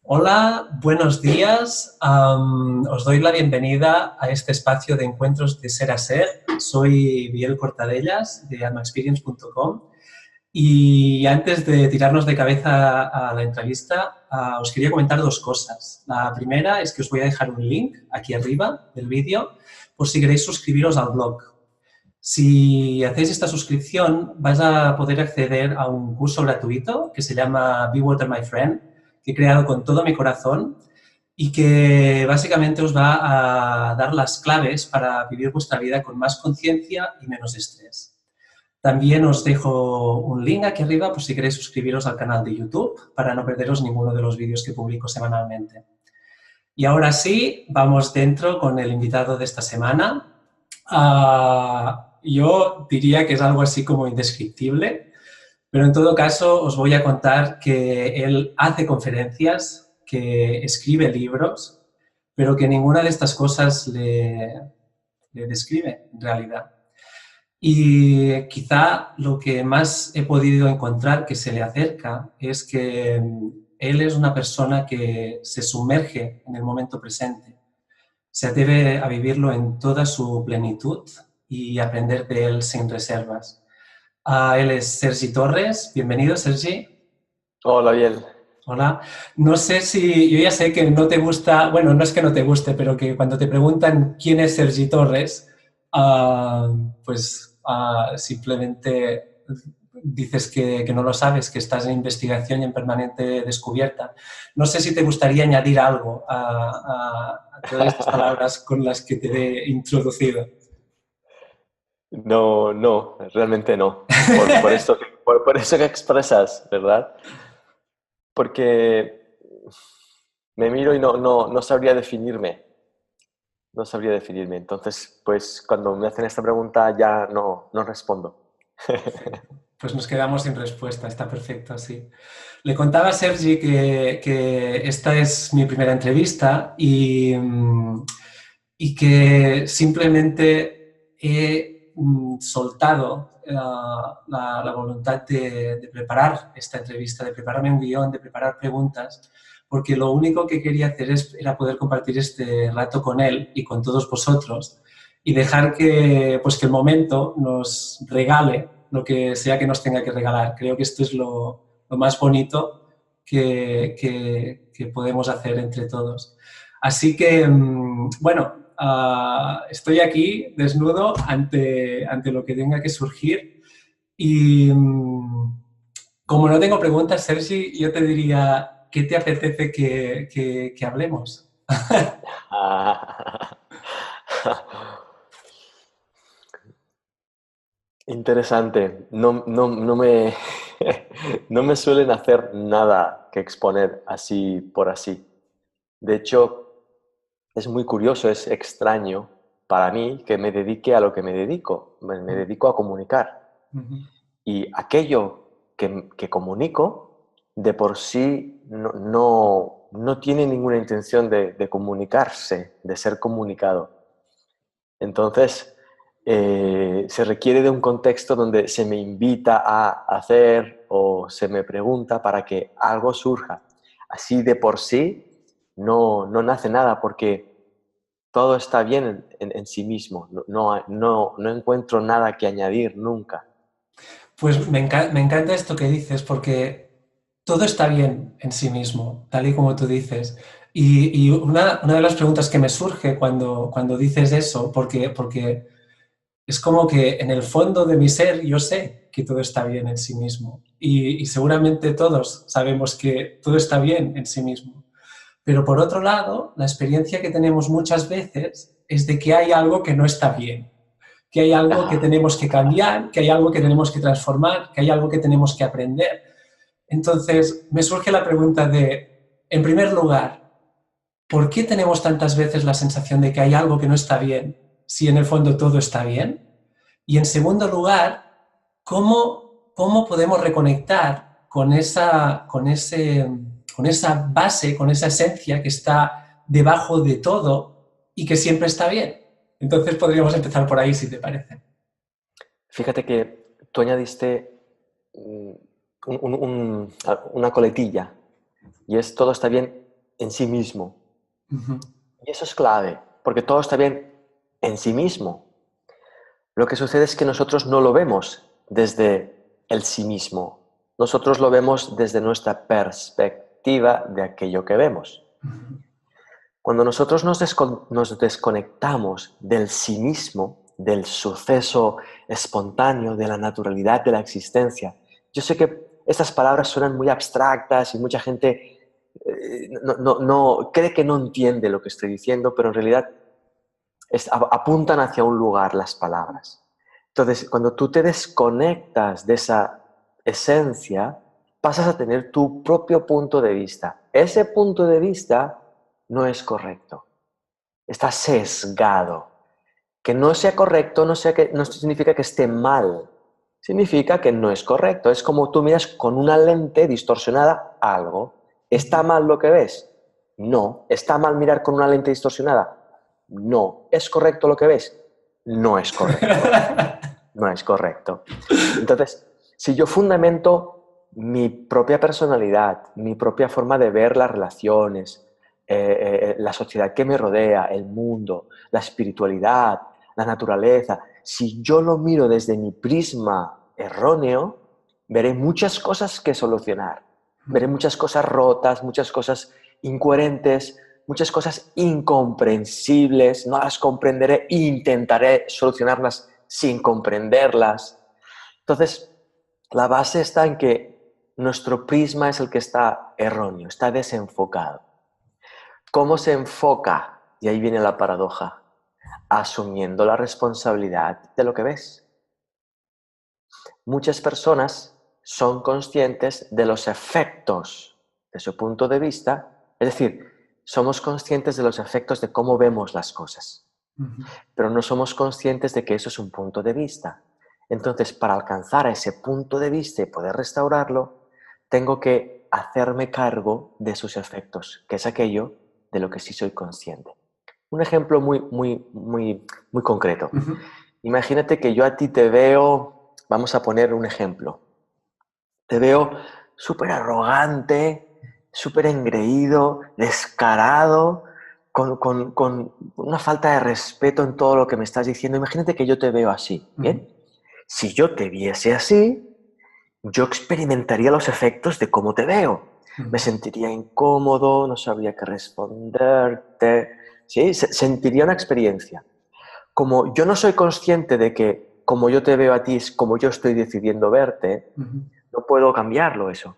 Hola, buenos días. Os doy la bienvenida a este espacio de encuentros de Ser a Ser. Soy Biel Cortadellas de almaexperience.com y antes de tirarnos de cabeza a la entrevista, os quería comentar dos cosas. La primera es que os voy a dejar un link aquí arriba del vídeo por si queréis suscribiros al blog. Si hacéis esta suscripción, vais a poder acceder a un curso gratuito que se llama Be Water My Friend, que he creado con todo mi corazón y que básicamente os va a dar las claves para vivir vuestra vida con más conciencia y menos estrés. También os dejo un link aquí arriba por si queréis suscribiros al canal de YouTube para no perderos ninguno de los vídeos que publico semanalmente. Y ahora sí, vamos dentro con el invitado de esta semana. Yo diría que es algo así como indescriptible, pero en todo caso os voy a contar que él hace conferencias, que escribe libros, pero que ninguna de estas cosas le describe en realidad. Y quizá lo que más he podido encontrar que se le acerca es que él es una persona que se sumerge en el momento presente, se atreve a vivirlo en toda su plenitud y aprender de él sin reservas. Él es Sergi Torres. Bienvenido, Sergi. Hola, bien. Hola. No sé si, yo ya sé que no te gusta, bueno, no es que no te guste, pero que cuando te preguntan quién es Sergi Torres, ah, pues simplemente dices que no lo sabes, que estás en investigación y en permanente descubierta. No sé si te gustaría añadir algo a todas estas palabras con las que te he introducido. No, no, realmente no. Por eso, por eso que expresas, ¿verdad? Porque me miro y no sabría definirme. No sabría definirme. Entonces, pues cuando me hacen esta pregunta ya no respondo. Perfecto. Pues nos quedamos sin respuesta, está perfecto así. Le contaba a Sergi que esta es mi primera entrevista y que simplemente he soltado la voluntad de preparar esta entrevista, de prepararme un guión, de preparar preguntas, porque lo único que quería hacer era poder compartir este rato con él y con todos vosotros y dejar que el momento nos regale lo que sea que nos tenga que regalar. Creo que esto es lo más bonito que podemos hacer entre todos. Así que, bueno, estoy aquí desnudo ante lo que tenga que surgir y como no tengo preguntas, Sergi, yo te diría, ¿qué te apetece que hablemos? Interesante. No me suelen hacer nada que exponer así por así. De hecho, es muy curioso, es extraño para mí que me dedique a lo que me dedico. Me dedico a comunicar. Y aquello que comunico, de por sí no tiene ninguna intención de comunicarse, de ser comunicado. Entonces, se requiere de un contexto donde se me invita a hacer o se me pregunta para que algo surja. Así de por sí no nace nada porque todo está bien en sí mismo. No encuentro nada que añadir nunca. Pues me encanta esto que dices, porque todo está bien en sí mismo, tal y como tú dices. Y una de las preguntas que me surge cuando dices eso, porque es como que en el fondo de mi ser yo sé que todo está bien en sí mismo. Y seguramente todos sabemos que todo está bien en sí mismo. Pero por otro lado, la experiencia que tenemos muchas veces es de que hay algo que no está bien, que hay algo que Ah, tenemos que cambiar, que hay algo que tenemos que transformar, que hay algo que tenemos que aprender. Entonces, me surge la pregunta de, en primer lugar, ¿por qué tenemos tantas veces la sensación de que hay algo que no está bien si en el fondo todo está bien? Y en segundo lugar, ¿cómo podemos reconectar con esa base, con esa esencia que está debajo de todo y que siempre está bien? Entonces podríamos empezar por ahí, si te parece. fíjate que tú añadiste una coletilla y es todo está bien en sí mismo. Ujú. Y eso es clave, porque todo está bien en sí mismo. Lo que sucede es que nosotros no lo vemos desde el sí mismo. Nosotros lo vemos desde nuestra perspectiva de aquello que vemos. Ujú. Cuando nosotros nos desconectamos del sí mismo, del suceso espontáneo, de la naturalidad de la existencia, yo sé que estas palabras suenan muy abstractas y mucha gente no cree que no entiende lo que estoy diciendo, pero en realidad apuntan hacia un lugar las palabras. Entonces, cuando tú te desconectas de esa esencia, pasas a tener tu propio punto de vista. Ese punto de vista no es correcto, está sesgado. Que no sea correcto no significa que esté mal, significa que no es correcto. Es como tú miras con una lente distorsionada algo. ¿Está mal lo que ves? No. ¿Está mal mirar con una lente distorsionada? No. ¿Es correcto lo que ves? No es correcto. No es correcto. Entonces, si yo fundamento mi propia personalidad, mi propia forma de ver las relaciones, la sociedad que me rodea, el mundo, la espiritualidad, la naturaleza, si yo lo miro desde mi prisma erróneo, veré muchas cosas que solucionar. Veré muchas cosas rotas, muchas cosas incoherentes, muchas cosas incomprensibles, no las comprenderé e intentaré solucionarlas sin comprenderlas. Entonces, la base está en que nuestro prisma es el que está erróneo, está desenfocado. ¿Cómo se enfoca? Y ahí viene la paradoja. Asumiendo la responsabilidad de lo que ves. Muchas personas son conscientes de los efectos de su punto de vista, es decir, somos conscientes de los efectos de cómo vemos las cosas, Ujú. pero no somos conscientes de que eso es un punto de vista. Entonces, para alcanzar ese punto de vista y poder restaurarlo, tengo que hacerme cargo de sus efectos, que es aquello de lo que sí soy consciente. Un ejemplo muy concreto. Ujú. Imagínate que yo a ti te veo, vamos a poner un ejemplo, te veo súper arrogante, súper engreído, descarado, con una falta de respeto en todo lo que me estás diciendo. Imagínate que yo te veo así, Ujú. ¿bien? Si yo te viese así, yo experimentaría los efectos de cómo te veo. Me Ujú. sentiría incómodo, no sabría qué responderte, ¿sí? Sentiría una experiencia. Como yo no soy consciente de que como yo te veo a ti es como yo estoy decidiendo verte, Ujú. no puedo cambiarlo eso.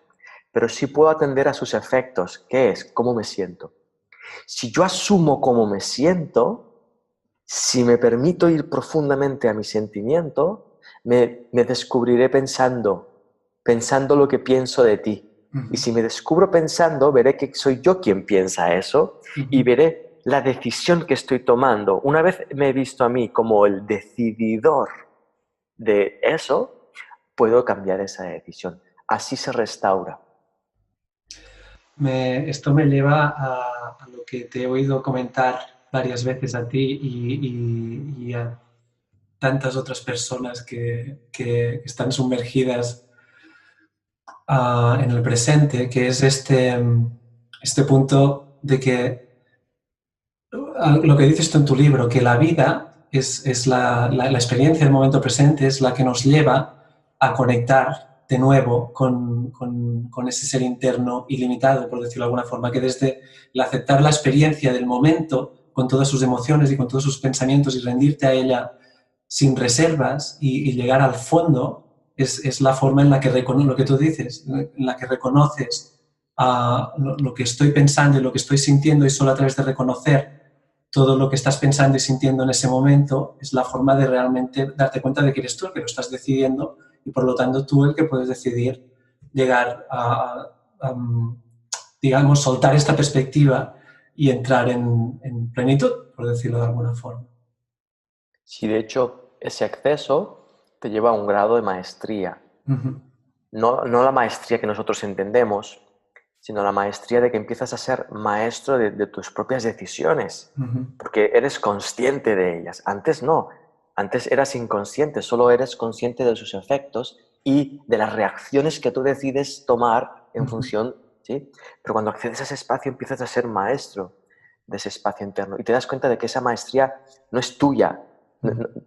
Pero sí puedo atender a sus efectos, que es cómo me siento. Si yo asumo cómo me siento, si me permito ir profundamente a mi sentimiento, me descubriré pensando lo que pienso de ti. Y Ujú. si me descubro pensando, veré que soy yo quien piensa eso y Ujú. veré la decisión que estoy tomando. Una vez me he visto a mí como el decididor de eso, puedo cambiar esa decisión. Así se restaura. Esto me lleva a lo que te he oído comentar varias veces a ti y a tantas otras personas que están sumergidas en el presente, que es este punto de que lo que dices tú en tu libro, que la vida es la experiencia del momento presente, es la que nos lleva a conectar de nuevo con ese ser interno ilimitado, por decirlo de alguna forma, que desde el aceptar la experiencia del momento, con todas sus emociones y con todos sus pensamientos y rendirte a ella sin reservas y llegar al fondo, es la forma en la que lo que tú dices, en la que reconoces lo que estoy pensando y lo que estoy sintiendo, y solo a través de reconocer todo lo que estás pensando y sintiendo en ese momento es la forma de realmente darte cuenta de que eres tú el que lo estás decidiendo y por lo tanto tú el que puedes decidir llegar a, digamos, soltar esta perspectiva y entrar en plenitud, por decirlo de alguna forma. Si de hecho ese acceso te lleva a un grado de maestría, Ujú. no la maestría que nosotros entendemos, sino la maestría de que empiezas a ser maestro de tus propias decisiones, Ujú. porque eres consciente de ellas. Antes no, antes eras inconsciente, solo eres consciente de sus efectos y de las reacciones que tú decides tomar en Ujú. función ¿sí? Pero cuando accedes a ese espacio empiezas a ser maestro de ese espacio interno y te das cuenta de que esa maestría no es tuya.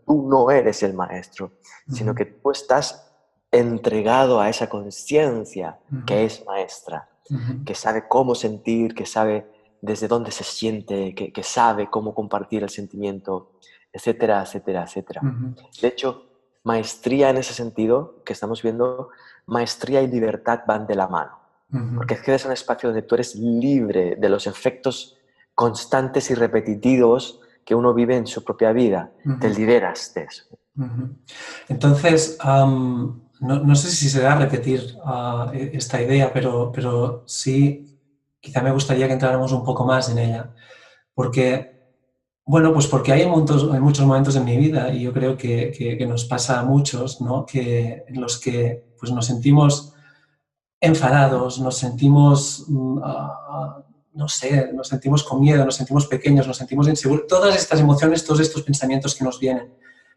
Tú no eres el maestro, sino que tú estás entregado a esa conciencia que es maestra, que sabe cómo sentir, que sabe desde dónde se siente, que sabe cómo compartir el sentimiento, etcétera, etcétera, etcétera. De hecho, maestría en ese sentido que estamos viendo, maestría y libertad van de la mano. Porque es que es un espacio donde tú eres libre de los efectos constantes y repetitivos que uno vive en su propia vida. Te liberas de eso. Entonces, no sé si se da a repetir esta idea, pero sí, quizá me gustaría que entráramos un poco más en ella. Porque, bueno, pues porque hay muchos momentos en mi vida, y yo creo que nos pasa a muchos, ¿no? En los que pues, nos sentimos enfadados, nos sentimos, no sé, nos sentimos con miedo, nos sentimos pequeños, nos sentimos inseguros, todas estas emociones, todos estos pensamientos que nos vienen.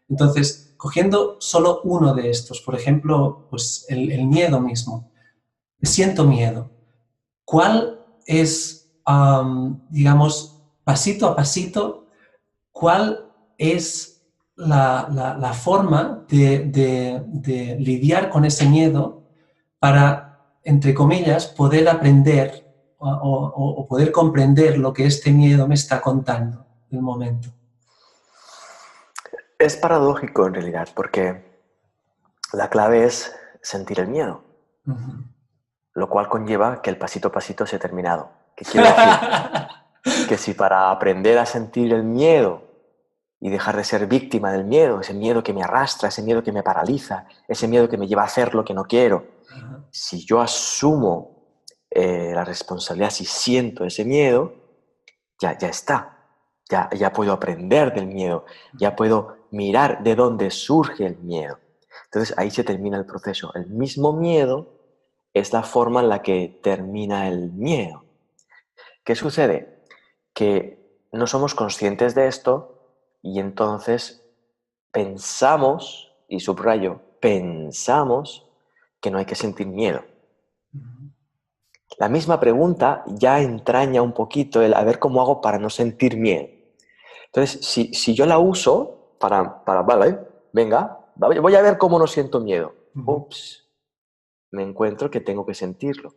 Entonces, cogiendo solo uno de estos, por ejemplo, pues el miedo mismo, siento miedo. ¿Cuál es, digamos, pasito a pasito, cuál es la forma de lidiar con ese miedo para, entre comillas, poder aprender o poder comprender lo que este miedo me está contando en el momento? Es paradójico en realidad, porque la clave es sentir el miedo, lo cual conlleva que el pasito a pasito se ha terminado. ¿Qué quiere decir? Que si para aprender a sentir el miedo y dejar de ser víctima del miedo, ese miedo que me arrastra, ese miedo que me paraliza, ese miedo que me lleva a hacer lo que no quiero, si yo asumo la responsabilidad, si siento ese miedo, ya está. Ya puedo aprender del miedo, ya puedo mirar de dónde surge el miedo. Entonces ahí se termina el proceso. El mismo miedo es la forma en la que termina el miedo. ¿Qué sucede? Que no somos conscientes de esto y entonces pensamos, y subrayo, pensamos que no hay que sentir miedo. La misma pregunta ya entraña un poquito el a ver cómo hago para no sentir miedo. Entonces, si yo la uso vale, venga, voy a ver cómo no siento miedo. Ups, me encuentro que tengo que sentirlo.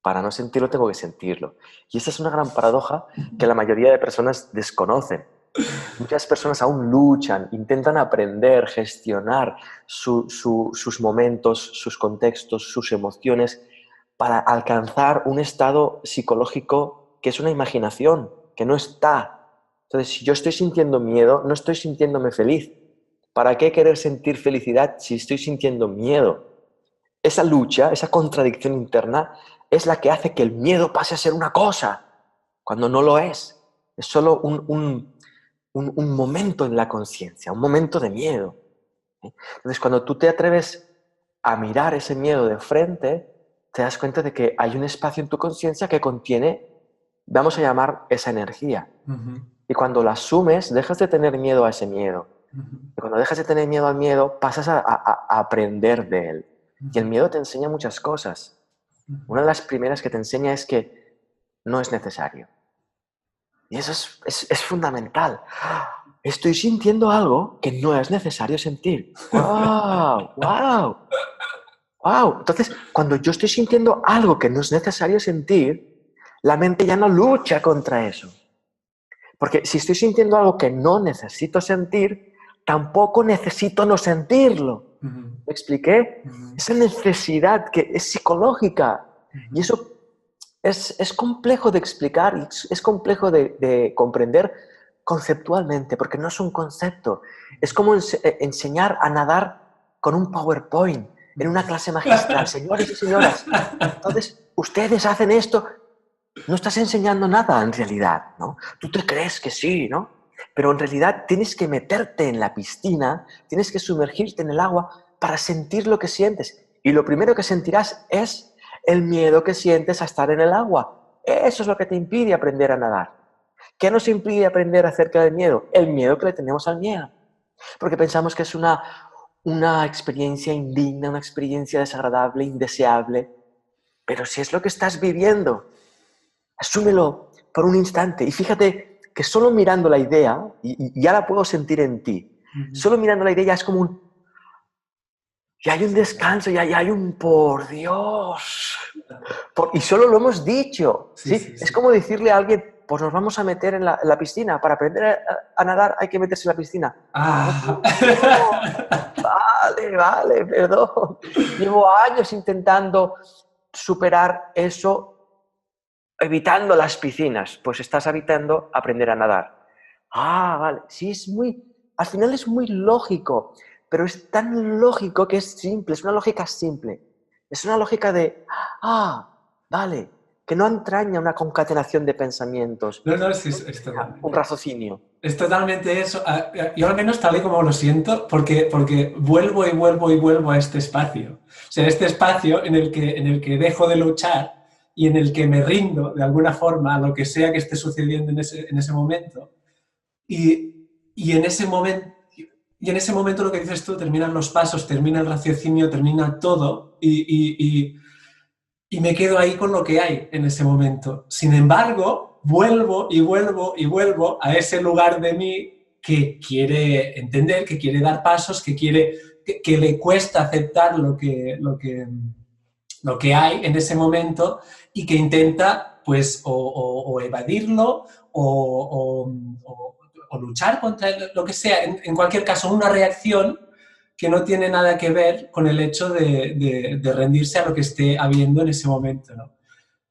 Para no sentirlo, tengo que sentirlo. Y esta es una gran paradoja que la mayoría de personas desconocen. Muchas personas aún luchan, intentan aprender, gestionar sus momentos, sus contextos, sus emociones, para alcanzar un estado psicológico que es una imaginación, que no está. Entonces, si yo estoy sintiendo miedo, no estoy sintiéndome feliz. ¿Para qué querer sentir felicidad si estoy sintiendo miedo? Esa lucha, esa contradicción interna, es la que hace que el miedo pase a ser una cosa, cuando no lo es. Es solo un momento en la conciencia, un momento de miedo. Entonces, cuando tú te atreves a mirar ese miedo de frente, te das cuenta de que hay un espacio en tu conciencia que contiene, vamos a llamar, esa energía. Y cuando la asumes, dejas de tener miedo a ese miedo. Y cuando dejas de tener miedo al miedo, pasas a aprender de él. Y el miedo te enseña muchas cosas. Una de las primeras que te enseña es que no es necesario. Y eso es fundamental. Estoy sintiendo algo que no es necesario sentir. ¡Wow! ¡Wow! ¡Wow! Entonces, cuando yo estoy sintiendo algo que no es necesario sentir, la mente ya no lucha contra eso. Porque si estoy sintiendo algo que no necesito sentir, tampoco necesito no sentirlo. ¿Me expliqué? Esa necesidad que es psicológica. Y eso es complejo de explicar, es complejo de comprender conceptualmente, porque no es un concepto. Es como enseñar a nadar con un PowerPoint en una clase magistral. Señores y señoras, entonces ustedes hacen esto. No estás enseñando nada en realidad, ¿no? Tú te crees que sí, ¿no? Pero en realidad tienes que meterte en la piscina, tienes que sumergirte en el agua para sentir lo que sientes. Y lo primero que sentirás es el miedo que sientes a estar en el agua. Eso es lo que te impide aprender a nadar. ¿Qué nos impide aprender acerca del miedo? El miedo que le tenemos al miedo. Porque pensamos que es una experiencia indigna, una experiencia desagradable, indeseable. Pero si es lo que estás viviendo, asúmelo por un instante y fíjate que solo mirando la idea, y ya la puedo sentir en ti, solo mirando la idea ya es como un... Ya hay un descanso, ya hay un por Dios. Y solo lo hemos dicho. ¿Sí? Es como decirle a alguien, pues nos vamos a meter en la piscina. Para aprender a nadar hay que meterse en la piscina. Ah. Vale, perdón. Llevo años intentando superar eso, evitando las piscinas. Pues estás evitando aprender a nadar. Vale. Sí, al final es muy lógico, pero es tan lógico que es simple, es una lógica simple. Es una lógica de, vale, que no entraña una concatenación de pensamientos. No, es totalmente. Un raciocinio. Es totalmente eso. Yo al menos tal y como lo siento, porque vuelvo y vuelvo y vuelvo a este espacio. O sea, este espacio en el que dejo de luchar y en el que me rindo de alguna forma a lo que sea que esté sucediendo en ese momento. Y en ese momento lo que dices tú, terminan los pasos, termina el raciocinio, termina todo y me quedo ahí con lo que hay en ese momento. Sin embargo, vuelvo y vuelvo y vuelvo a ese lugar de mí que quiere entender, que quiere dar pasos, que le cuesta aceptar lo que hay en ese momento y que intenta pues o evadirlo o luchar contra lo que sea. En cualquier caso, una reacción que no tiene nada que ver con el hecho de rendirse a lo que esté habiendo en ese momento, ¿no?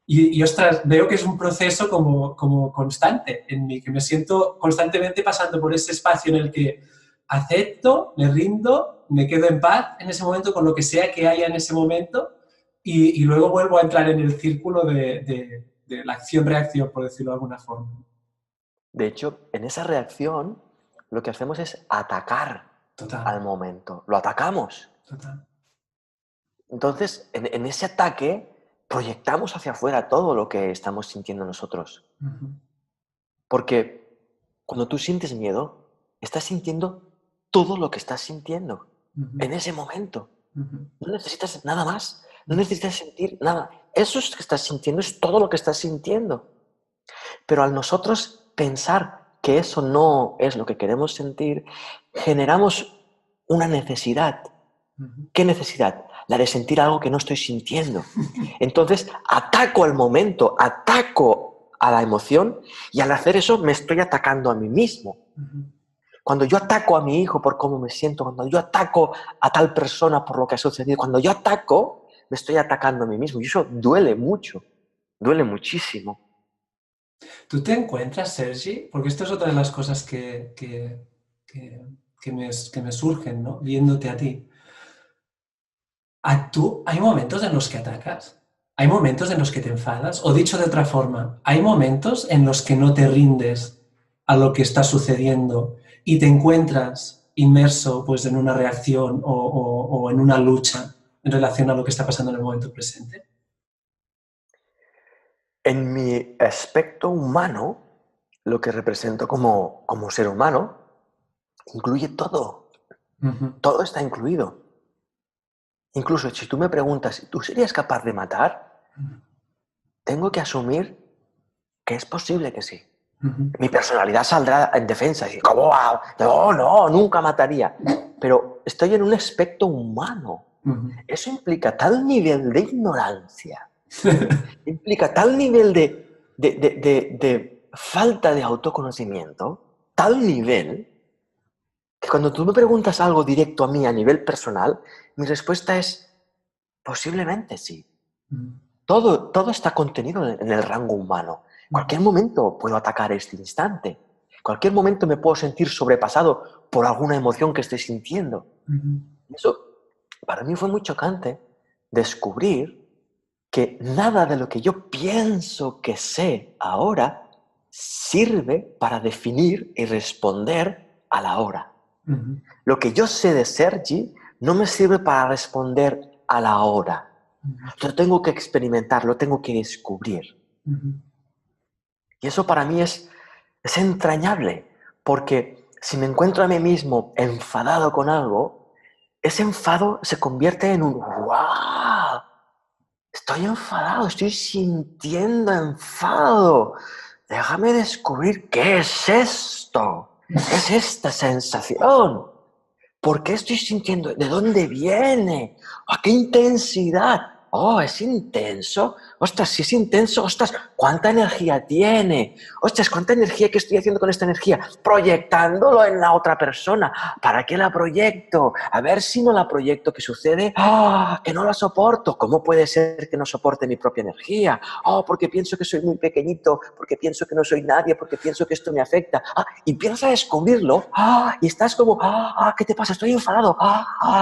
Y ostras, veo que es un proceso como constante en mí, que me siento constantemente pasando por ese espacio en el que acepto, me rindo, me quedo en paz en ese momento con lo que sea que haya en ese momento y luego vuelvo a entrar en el círculo de la acción-reacción, por decirlo de alguna forma. De hecho, en esa reacción, lo que hacemos es atacar Total, al momento. Lo atacamos. total. Entonces, en ese ataque, proyectamos hacia afuera todo lo que estamos sintiendo nosotros. Uh-huh. Porque cuando tú sientes miedo, estás sintiendo todo lo que estás sintiendo Uh-huh. en ese momento. Uh-huh. No necesitas nada más. No necesitas sentir nada. Eso que estás sintiendo es todo lo que estás sintiendo. Pero al nosotros pensar que eso no es lo que queremos sentir, generamos una necesidad. Uh-huh. ¿Qué necesidad? La de sentir algo que no estoy sintiendo. Entonces, ataco al momento, ataco a la emoción y al hacer eso me estoy atacando a mí mismo. Uh-huh. Cuando yo ataco a mi hijo por cómo me siento, cuando yo ataco a tal persona por lo que ha sucedido, cuando yo ataco, me estoy atacando a mí mismo. Y eso duele mucho, duele muchísimo. ¿Tú te encuentras, Sergi? Porque esto es otra de las cosas que me surgen, ¿no? Viéndote a ti. ¿Hay momentos en los que atacas? ¿Hay momentos en los que te enfadas? O dicho de otra forma, ¿hay momentos en los que no te rindes a lo que está sucediendo y te encuentras inmerso pues, en una reacción o en una lucha en relación a lo que está pasando en el momento presente? En mi aspecto humano, lo que represento como ser humano, incluye todo. Uh-huh. Todo está incluido. Incluso si tú me preguntas, ¿tú serías capaz de matar? Tengo que asumir que es posible que sí. Uh-huh. Mi personalidad saldrá en defensa y ¿cómo? No, nunca mataría. Pero estoy en un aspecto humano. Uh-huh. Eso implica tal nivel de ignorancia, implica tal nivel de falta de autoconocimiento, tal nivel, que cuando tú me preguntas algo directo a mí a nivel personal, mi respuesta es posiblemente sí. Uh-huh. Todo está contenido en el rango humano. En cualquier momento puedo atacar este instante. En cualquier momento me puedo sentir sobrepasado por alguna emoción que esté sintiendo. Uh-huh. Eso para mí fue muy chocante, descubrir que nada de lo que yo pienso que sé ahora sirve para definir y responder a la hora. Uh-huh. Lo que yo sé de Sergi no me sirve para responder a la hora. Lo tengo que experimentar, lo tengo que descubrir. Uh-huh. Y eso para mí es entrañable, porque si me encuentro a mí mismo enfadado con algo, ese enfado se convierte en un ¡wow! Estoy enfadado, estoy sintiendo enfado. Déjame descubrir qué es esto. ¿Qué es esta sensación? ¿Por qué estoy sintiendo? ¿De dónde viene? ¿A qué intensidad? Oh, es intenso. Ostras, si es intenso, ostras, ¿cuánta energía tiene? Ostras, ¿cuánta energía que estoy haciendo con esta energía? Proyectándolo en la otra persona. ¿Para qué la proyecto? A ver si no la proyecto, ¿qué sucede? ¡Ah! Que no la soporto. ¿Cómo puede ser que no soporte mi propia energía? Oh, porque pienso que soy muy pequeñito, porque pienso que no soy nadie, porque pienso que esto me afecta. Y empiezas a descubrirlo, y estás como, ¿qué te pasa? Estoy enfadado,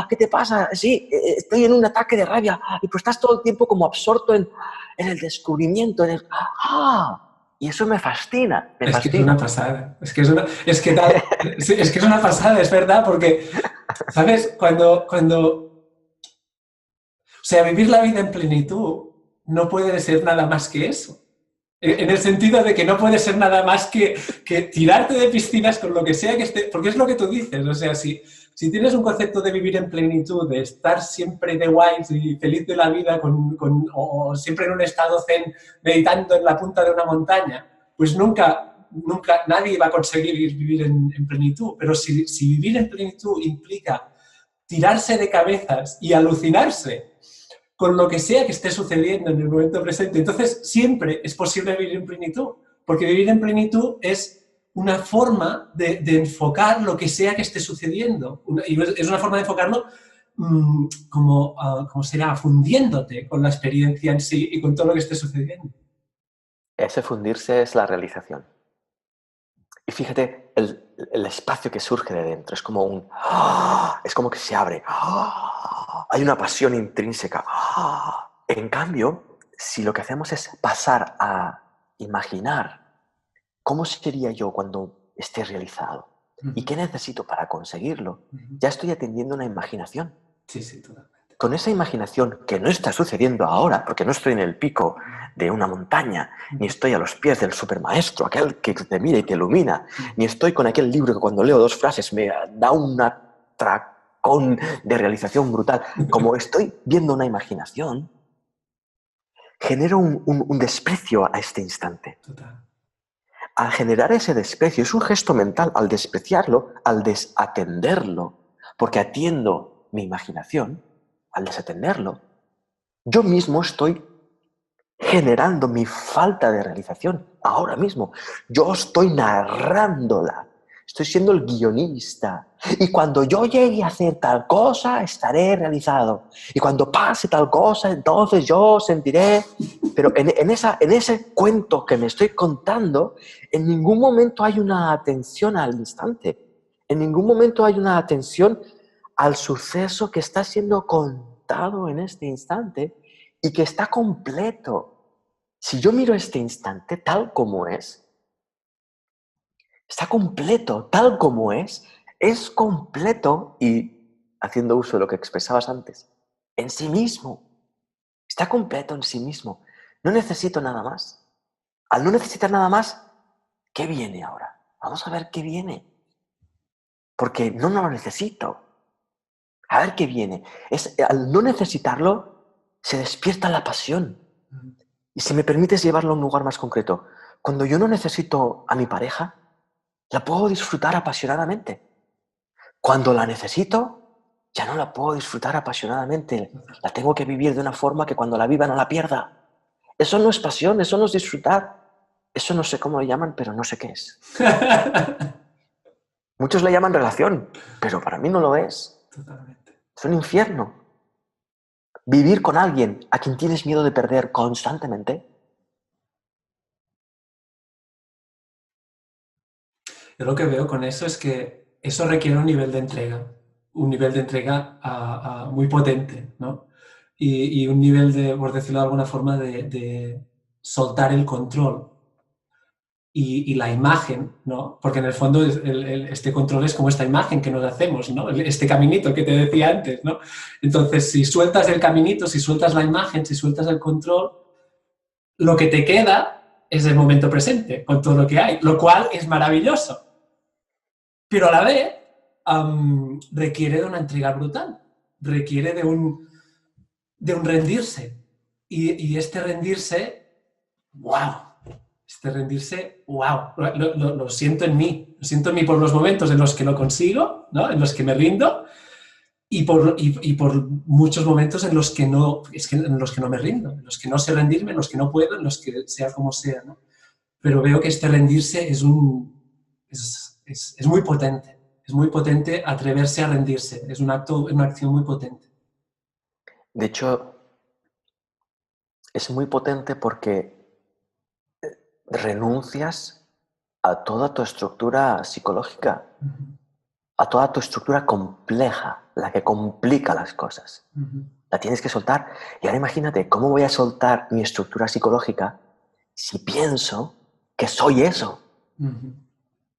¿qué te pasa? Sí, estoy en un ataque de rabia, y pues estás todo el tiempo como absorto en el descubrimiento, y eso me fascina, me Es que es una fascina. pasada. Es que es una pasada, es verdad, porque, ¿sabes? O sea, vivir la vida en plenitud no puede ser nada más que eso. En el sentido de que no puede ser nada más que tirarte de piscinas con lo que sea que esté, porque es lo que tú dices, o sea, si tienes un concepto de vivir en plenitud, de estar siempre de guays y feliz de la vida o siempre en un estado zen meditando en la punta de una montaña, pues nunca nadie va a conseguir vivir en plenitud, pero si vivir en plenitud implica tirarse de cabezas y alucinarse con lo que sea que esté sucediendo en el momento presente. Entonces, siempre es posible vivir en plenitud, porque vivir en plenitud es una forma de enfocar lo que sea que esté sucediendo. Y es una forma de enfocarlo como será, fundiéndote con la experiencia en sí y con todo lo que esté sucediendo. Ese fundirse es la realización. Y fíjate el espacio que surge de dentro, es como es como que se abre. Hay una pasión intrínseca. En cambio, si lo que hacemos es pasar a imaginar cómo sería yo cuando esté realizado y qué necesito para conseguirlo, ya estoy atendiendo una imaginación. Sí, sí, totalmente. Con esa imaginación que no está sucediendo ahora, porque no estoy en el pico de una montaña, ni estoy a los pies del supermaestro, aquel que te mira y te ilumina, ni estoy con aquel libro que cuando leo 2 frases me da un atracón de realización brutal. Como estoy viendo una imaginación, genero un desprecio a este instante. Total. Al generar ese desprecio, es un gesto mental, al despreciarlo, al desatenderlo, porque atiendo mi imaginación, al desatenderlo, yo mismo estoy generando mi falta de realización ahora mismo. Yo estoy narrándola. Estoy siendo el guionista. Y cuando yo llegue a hacer tal cosa, estaré realizado. Y cuando pase tal cosa, entonces yo sentiré... Pero en ese cuento que me estoy contando, en ningún momento hay una atención al instante. En ningún momento hay una atención al suceso que está siendo contado en este instante y que está completo. Si yo miro este instante tal como es, está completo tal como es completo y, haciendo uso de lo que expresabas antes, en sí mismo. Está completo en sí mismo. No necesito nada más. Al no necesitar nada más, ¿qué viene ahora? Vamos a ver qué viene. Porque no lo necesito. A ver qué viene. Al no necesitarlo, se despierta la pasión. Y si me permites llevarlo a un lugar más concreto, cuando yo no necesito a mi pareja, la puedo disfrutar apasionadamente. Cuando la necesito, ya no la puedo disfrutar apasionadamente. La tengo que vivir de una forma que cuando la viva no la pierda. Eso no es pasión, eso no es disfrutar. Eso no sé cómo lo llaman, pero no sé qué es. Muchos le llaman relación, pero para mí no lo es. Totalmente. Es un infierno. Vivir con alguien a quien tienes miedo de perder constantemente. Yo lo que veo con eso es que eso requiere un nivel de entrega muy potente, ¿no? Y un nivel de, por decirlo de alguna forma, de soltar el control y la imagen, ¿no? Porque en el fondo este control es como esta imagen que nos hacemos, ¿no? Este caminito que te decía antes, ¿no? Entonces, si sueltas el caminito, si sueltas la imagen, si sueltas el control, lo que te queda es el momento presente, con todo lo que hay, lo cual es maravilloso. Pero a la vez requiere de una entrega brutal, requiere de un rendirse. Y este rendirse, ¡wow! Este rendirse, ¡wow! Lo siento en mí. Lo siento en mí por los momentos en los que lo consigo, ¿no? En los que me rindo, y por muchos momentos en los que no, en los que no me rindo, en los que no sé rendirme, en los que no puedo, en los que sea como sea, ¿no? Pero veo que este rendirse es muy potente atreverse a rendirse, es un acto, una acción muy potente. De hecho, es muy potente porque renuncias a toda tu estructura psicológica, a toda tu estructura compleja, la que complica las cosas. La tienes que soltar. Y ahora imagínate, ¿cómo voy a soltar mi estructura psicológica si pienso que soy eso?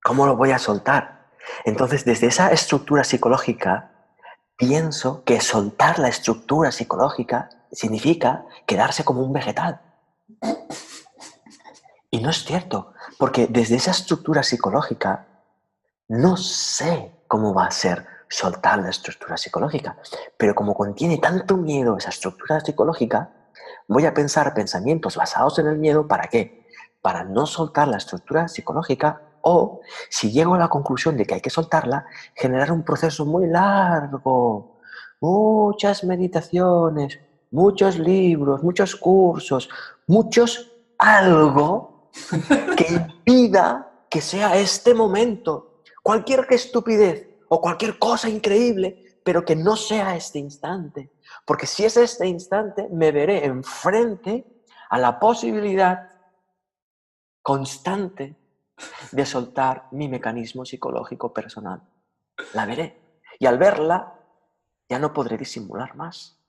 ¿Cómo lo voy a soltar? Entonces, desde esa estructura psicológica, pienso que soltar la estructura psicológica significa quedarse como un vegetal. Y no es cierto, porque desde esa estructura psicológica no sé cómo va a ser soltar la estructura psicológica, pero como contiene tanto miedo esa estructura psicológica, voy a pensar pensamientos basados en el miedo. ¿Para qué? Para no soltar la estructura psicológica, o, si llego a la conclusión de que hay que soltarla, generar un proceso muy largo, muchas meditaciones, muchos libros, muchos cursos, muchos algo que impida que sea este momento. Cualquier estupidez o cualquier cosa increíble, pero que no sea este instante. Porque si es este instante, me veré enfrente a la posibilidad constante de soltar mi mecanismo psicológico personal. La veré. Y al verla, ya no podré disimular más.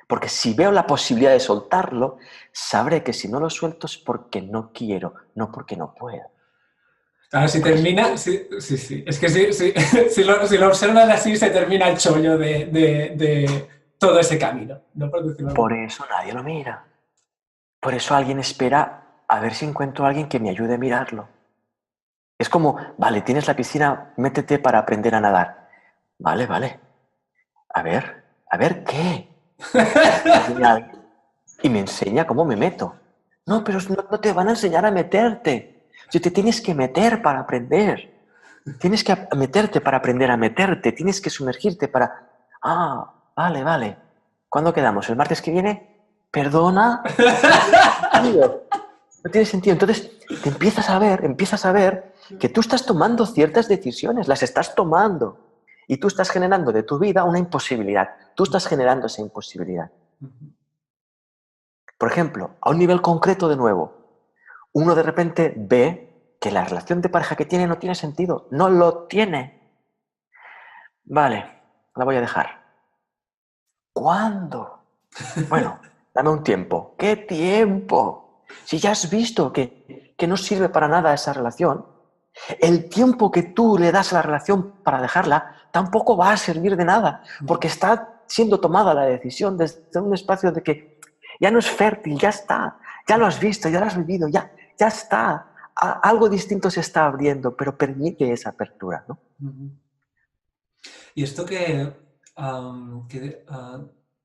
Porque si veo la posibilidad de soltarlo, sabré que si no lo suelto es porque no quiero, no porque no puedo. Claro, si termina, sí, sí, sí. Es que sí, sí. Si lo observan así, se termina el chollo de todo ese camino. ¿No? Por decirlo Por así. eso nadie lo mira. Por eso alguien espera a ver si encuentro a alguien que me ayude a mirarlo. Es como, vale, tienes la piscina, métete para aprender a nadar. Vale, vale. A ver qué. Viene alguien y me enseña cómo me meto. No, pero no te van a enseñar a meterte. Si te tienes que meter para aprender. Tienes que meterte para aprender a meterte. Tienes que sumergirte para... Ah, vale, vale. ¿Cuándo quedamos? ¿El martes que viene? ¿Perdona? No tiene sentido. No tiene sentido. Entonces, empiezas a ver que tú estás tomando ciertas decisiones, las estás tomando. Y tú estás generando de tu vida una imposibilidad. Tú estás generando esa imposibilidad. Por ejemplo, a un nivel concreto de nuevo, uno de repente ve que la relación de pareja que tiene no tiene sentido. No lo tiene. Vale, la voy a dejar. ¿Cuándo? Bueno, dame un tiempo. ¿Qué tiempo? Si ya has visto que no sirve para nada esa relación, el tiempo que tú le das a la relación para dejarla tampoco va a servir de nada, porque está siendo tomada la decisión desde un espacio de que ya no es fértil, ya está, ya lo has visto, ya lo has vivido, ya está. Algo distinto se está abriendo, pero permite esa apertura, ¿no? Y esto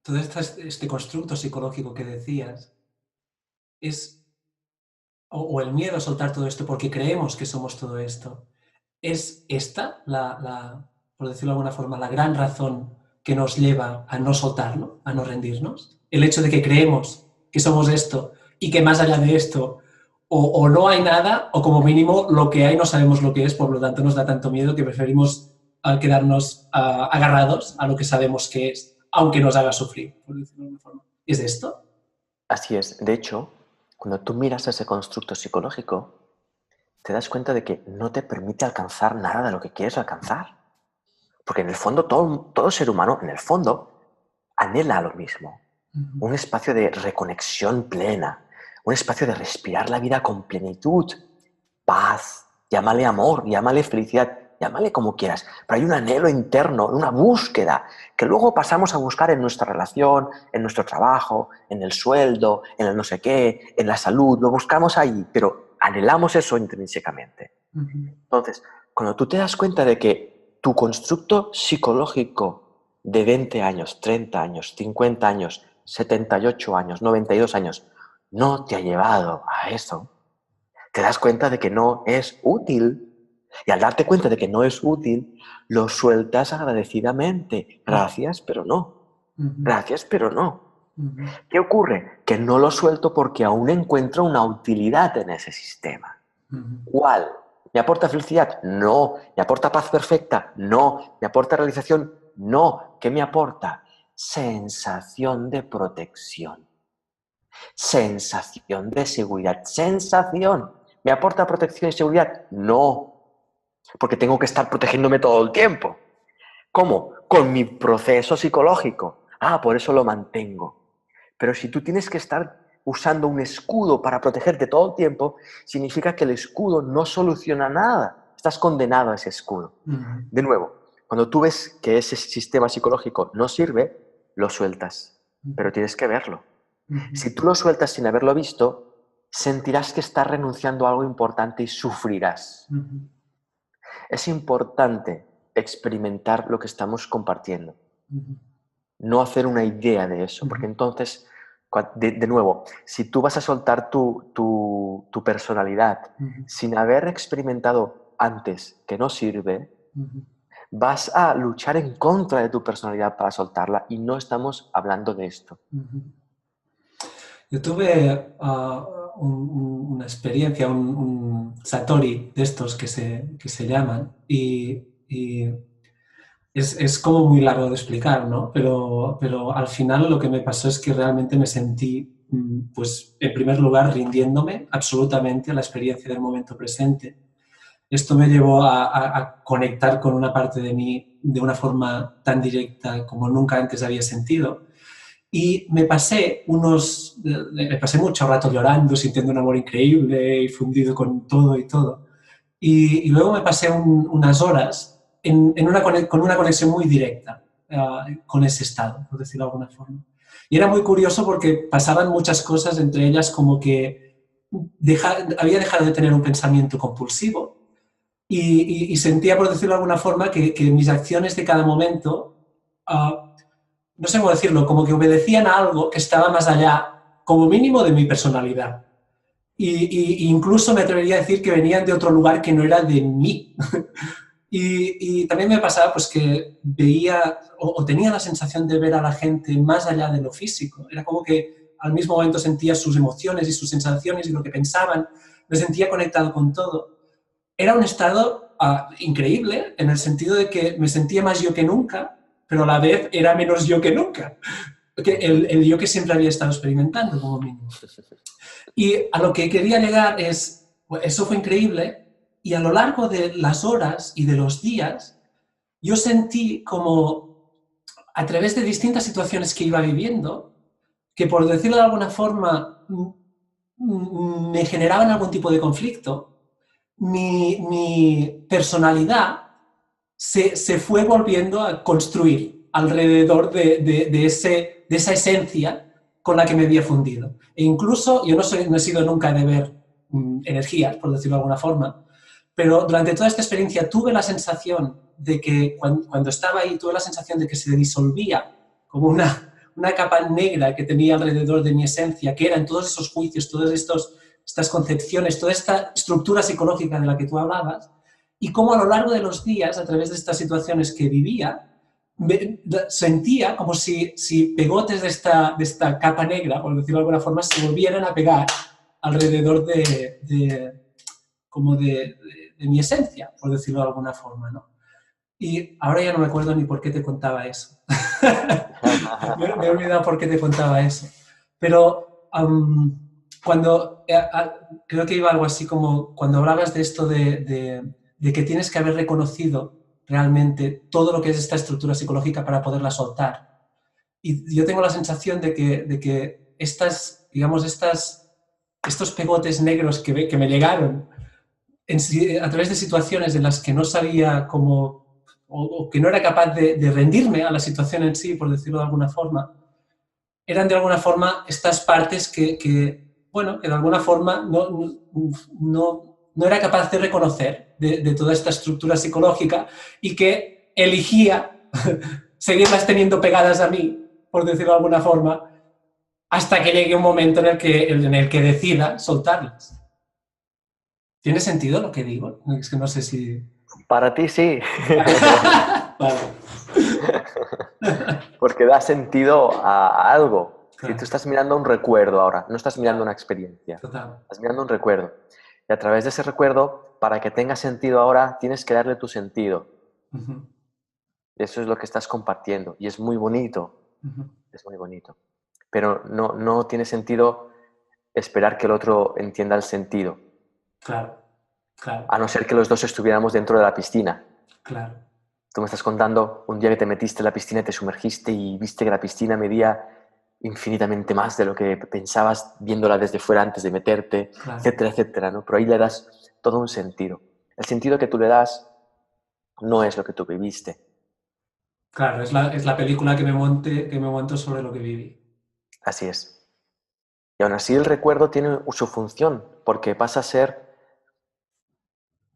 todo este constructo psicológico que decías es, o el miedo a soltar todo esto porque creemos que somos todo esto, es esta, por decirlo de alguna forma, la gran razón que nos lleva a no soltarlo, a no rendirnos. El hecho de que creemos que somos esto y que más allá de esto o no hay nada, o como mínimo lo que hay no sabemos lo que es, por lo tanto nos da tanto miedo que preferimos quedarnos agarrados a lo que sabemos que es, aunque nos haga sufrir, por decirlo de alguna forma. ¿Es esto? Así es. De hecho, cuando tú miras ese constructo psicológico, te das cuenta de que no te permite alcanzar nada de lo que quieres alcanzar. Porque en el fondo, todo ser humano, en el fondo, anhela lo mismo. Un espacio de reconexión plena, un espacio de respirar la vida con plenitud, paz, llámale amor, llámale felicidad, llámale como quieras. Pero hay un anhelo interno, una búsqueda, que luego pasamos a buscar en nuestra relación, en nuestro trabajo, en el sueldo, en el no sé qué, en la salud. Lo buscamos ahí, pero anhelamos eso intrínsecamente. Entonces, cuando tú te das cuenta de que tu constructo psicológico de 20 años, 30 años, 50 años 78 años, 92 años, no te ha llevado a eso, te das cuenta de que no es útil. Y al darte cuenta de que no es útil, lo sueltas agradecidamente. Gracias, pero no. Gracias, pero no. ¿Qué ocurre? Que no lo suelto porque aún encuentro una utilidad en ese sistema. ¿Cuál? ¿Me aporta felicidad? No. ¿Me aporta paz perfecta? No. ¿Me aporta realización? No. ¿Qué me aporta? Sensación de protección. Sensación de seguridad. Sensación. ¿Me aporta protección y seguridad? No. Porque tengo que estar protegiéndome todo el tiempo. ¿Cómo? Con mi proceso psicológico. Por eso lo mantengo. Pero si tú tienes que estar usando un escudo para protegerte todo el tiempo, significa que el escudo no soluciona nada. Estás condenado a ese escudo. De nuevo, cuando tú ves que ese sistema psicológico no sirve, lo sueltas. Pero tienes que verlo. Si tú lo sueltas sin haberlo visto, sentirás que estás renunciando a algo importante y sufrirás. Es importante experimentar lo que estamos compartiendo. No hacer una idea de eso, porque entonces, de nuevo, si tú vas a soltar tu personalidad sin haber experimentado antes que no sirve, vas a luchar en contra de tu personalidad para soltarla y no estamos hablando de esto. Yo tuve una experiencia, un Satori de estos que se llaman y es como muy largo de explicar, ¿no? Pero al final lo que me pasó es que realmente me sentí, pues, en primer lugar, rindiéndome absolutamente a la experiencia del momento presente. Esto me llevó a conectar con una parte de mí de una forma tan directa como nunca antes había sentido. Y me pasé mucho rato llorando, sintiendo un amor increíble y fundido con todo y todo. Y luego me pasé unas horas con una conexión muy directa con ese estado, por decirlo de alguna forma. Y era muy curioso porque pasaban muchas cosas, entre ellas como que había dejado de tener un pensamiento compulsivo y sentía, por decirlo de alguna forma, que mis acciones de cada momento, no sé cómo decirlo, como que obedecían a algo que estaba más allá, como mínimo, de mi personalidad. Y incluso me atrevería a decir que venían de otro lugar que no era de mí. Y también me pasaba pues, que veía o tenía la sensación de ver a la gente más allá de lo físico. Era como que al mismo momento sentía sus emociones y sus sensaciones y lo que pensaban. Me sentía conectado con todo. Era un estado increíble en el sentido de que me sentía más yo que nunca, pero a la vez era menos yo que nunca. El yo que siempre había estado experimentando, como mínimo. Y a lo que quería llegar es, pues, eso fue increíble, y a lo largo de las horas y de los días, yo sentí como, a través de distintas situaciones que iba viviendo, que por decirlo de alguna forma, me generaban algún tipo de conflicto, mi personalidad se fue volviendo a construir alrededor de esa esencia con la que me había fundido. E incluso, yo no he sido nunca de ver energías, por decirlo de alguna forma, pero durante toda esta experiencia tuve la sensación de que cuando estaba ahí, tuve la sensación de que se disolvía como una capa negra que tenía alrededor de mi esencia, que eran todos esos juicios, todas estas concepciones, toda esta estructura psicológica de la que tú hablabas, y cómo a lo largo de los días, a través de estas situaciones que vivía, sentía como si pegotes de esta capa negra, por decirlo de alguna forma, se volvieran a pegar alrededor de mi esencia, por decirlo de alguna forma, ¿no? Y ahora ya no me acuerdo ni por qué te contaba eso. Me he olvidado por qué te contaba eso. Pero creo que iba algo así como cuando hablabas de esto de que tienes que haber reconocido realmente todo lo que es esta estructura psicológica para poderla soltar. Y yo tengo la sensación de que estos pegotes negros que me llegaron a través de situaciones en las que no sabía cómo, o que no era capaz de rendirme a la situación en sí, por decirlo de alguna forma, eran de alguna forma estas partes que de alguna forma no era capaz de reconocer de toda esta estructura psicológica y que elegía seguirlas teniendo pegadas a mí, por decirlo de alguna forma, hasta que llegue un momento en el que decida soltarlas. ¿Tiene sentido lo que digo? Es que no sé si... Para ti sí. Vale. Porque da sentido a algo. Si tú Claro, estás mirando un recuerdo ahora, no estás mirando una experiencia, total. estás mirando un recuerdo. Y a través de ese recuerdo, para que tenga sentido ahora, tienes que darle tu sentido. Uh-huh. Eso es lo que estás compartiendo. Y es muy bonito. Uh-huh. Es muy bonito. Pero no tiene sentido esperar que el otro entienda el sentido. Claro, claro, A no ser que los dos estuviéramos dentro de la piscina. claro. Tú me estás contando un día que te metiste en la piscina y te sumergiste y viste que la piscina medía infinitamente más de lo que pensabas viéndola desde fuera antes de meterte, Claro. etcétera, etcétera, ¿no? Pero ahí le das todo un sentido. El sentido que tú le das no es lo que tú viviste. Claro, es la película que me monto sobre lo que viví. Así es. Y aún así el recuerdo tiene su función, porque pasa a ser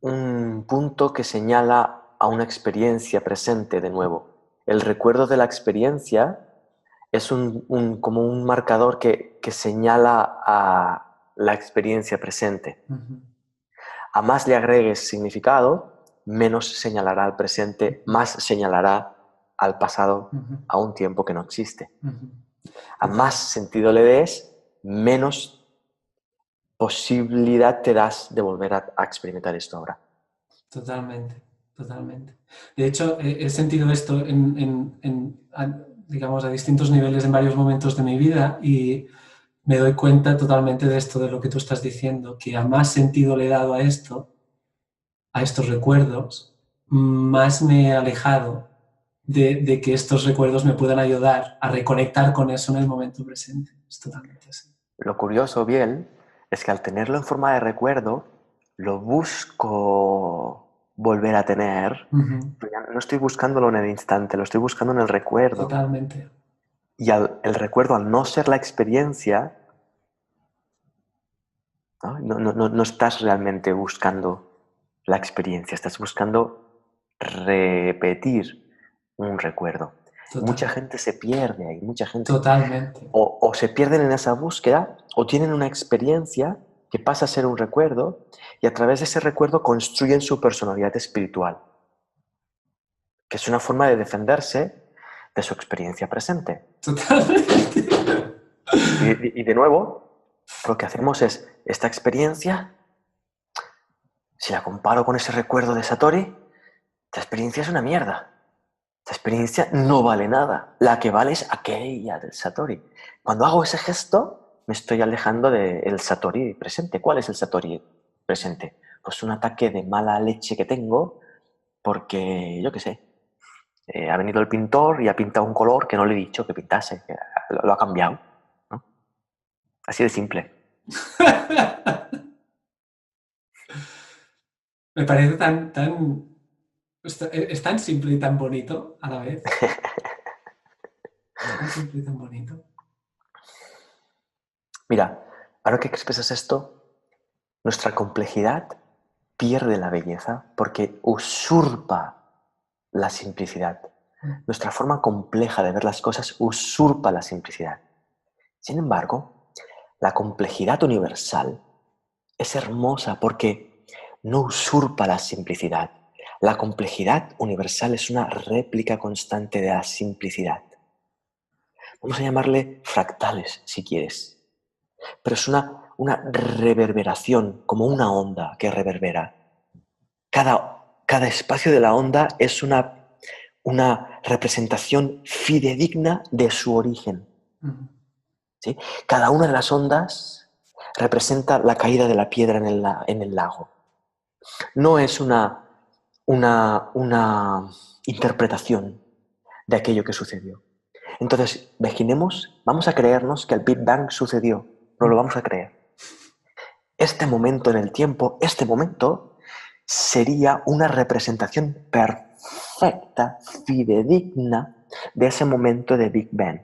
un punto que señala a una experiencia presente de nuevo. El recuerdo de la experiencia es como un marcador que señala a la experiencia presente. Uh-huh. A más le agregues significado, menos señalará al presente, más señalará al pasado, Uh-huh. a un tiempo que no existe. Uh-huh. A más sentido le des, menos posibilidad te das de volver a experimentar esto ahora. Totalmente, totalmente. De hecho, he sentido esto digamos, a distintos niveles en varios momentos de mi vida y me doy cuenta totalmente de esto, de lo que tú estás diciendo, que a más sentido le he dado a esto, a estos recuerdos, más me he alejado de que estos recuerdos me puedan ayudar a reconectar con eso en el momento presente. Es totalmente así. Lo curioso, bien, es que al tenerlo en forma de recuerdo, lo busco volver a tener. Uh-huh. Pero ya no estoy buscándolo en el instante, lo estoy buscando en el recuerdo. Totalmente. Y el recuerdo, al no ser la experiencia, no estás realmente buscando la experiencia, estás buscando repetir un recuerdo. Mucha gente se pierde ahí, mucha gente. Totalmente. O se pierden en esa búsqueda o tienen una experiencia que pasa a ser un recuerdo y a través de ese recuerdo construyen su personalidad espiritual, que es una forma de defenderse de su experiencia presente. Totalmente. Y de nuevo, lo que hacemos es, esta experiencia, si la comparo con ese recuerdo de Satori, esta experiencia es una mierda. Esta experiencia no vale nada. La que vale es aquella del Satori. Cuando hago ese gesto, me estoy alejando del Satori presente. ¿Cuál es el Satori presente? Pues un ataque de mala leche que tengo porque, yo qué sé, ha venido el pintor y ha pintado un color que no le he dicho que pintase, que lo ha cambiado, ¿no? Así de simple. Me parece es tan simple y tan bonito a la vez. Tan simple y tan bonito. Mira, ahora que expresas esto, nuestra complejidad pierde la belleza porque usurpa la simplicidad. Nuestra forma compleja de ver las cosas usurpa la simplicidad. Sin embargo, la complejidad universal es hermosa porque no usurpa la simplicidad. La complejidad universal es una réplica constante de la simplicidad. Vamos a llamarle fractales, si quieres. Pero es una reverberación, como una onda que reverbera. Cada espacio de la onda es una representación fidedigna de su origen. ¿Sí? Cada una de las ondas representa la caída de la piedra en el lago. No es una interpretación de aquello que sucedió. Entonces, vamos a creernos que el Big Bang sucedió. No lo vamos a creer. Este momento en el tiempo, este momento, sería una representación perfecta, fidedigna, de ese momento de Big Bang.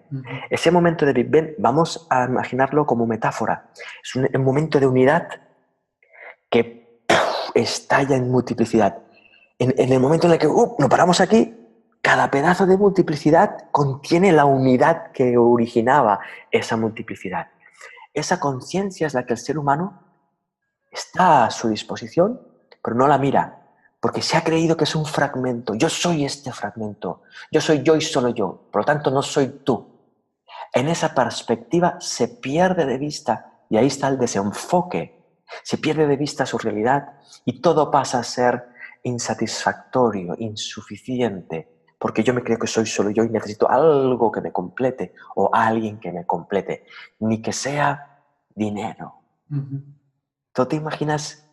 Ese momento de Big Bang, vamos a imaginarlo como metáfora. Es un momento de unidad que estalla en multiplicidad. En el momento en el que nos paramos aquí, cada pedazo de multiplicidad contiene la unidad que originaba esa multiplicidad. Esa conciencia es la que el ser humano está a su disposición, pero no la mira, porque se ha creído que es un fragmento. Yo soy este fragmento. Yo soy yo y solo yo. Por lo tanto, no soy tú. En esa perspectiva se pierde de vista, y ahí está el desenfoque. Se pierde de vista su realidad y todo pasa a ser insatisfactorio, insuficiente, porque yo me creo que soy solo yo y necesito algo que me complete o alguien que me complete, ni que sea dinero. ¿Tú te imaginas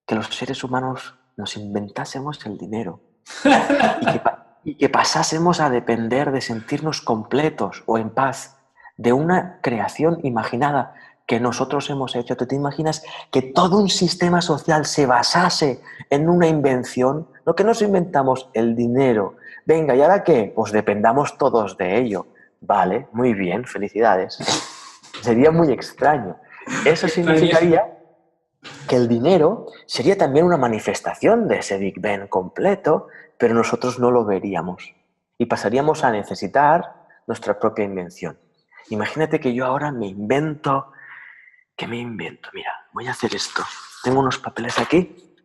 que los seres humanos nos inventásemos el dinero y que pasásemos a depender de sentirnos completos o en paz de una creación imaginada que nosotros hemos hecho? ¿Tú te imaginas que todo un sistema social se basase en una invención? Lo que nos inventamos, el dinero. Venga, ¿y ahora qué? Pues dependamos todos de ello. Vale, muy bien, felicidades. Sería muy extraño. Eso Extrañísimo. significaría que el dinero sería también una manifestación de ese Big Bang completo, pero nosotros no lo veríamos y pasaríamos a necesitar nuestra propia invención. Imagínate que yo ahora me invento, ¿qué me invento? Mira, voy a hacer esto. Tengo unos papeles aquí,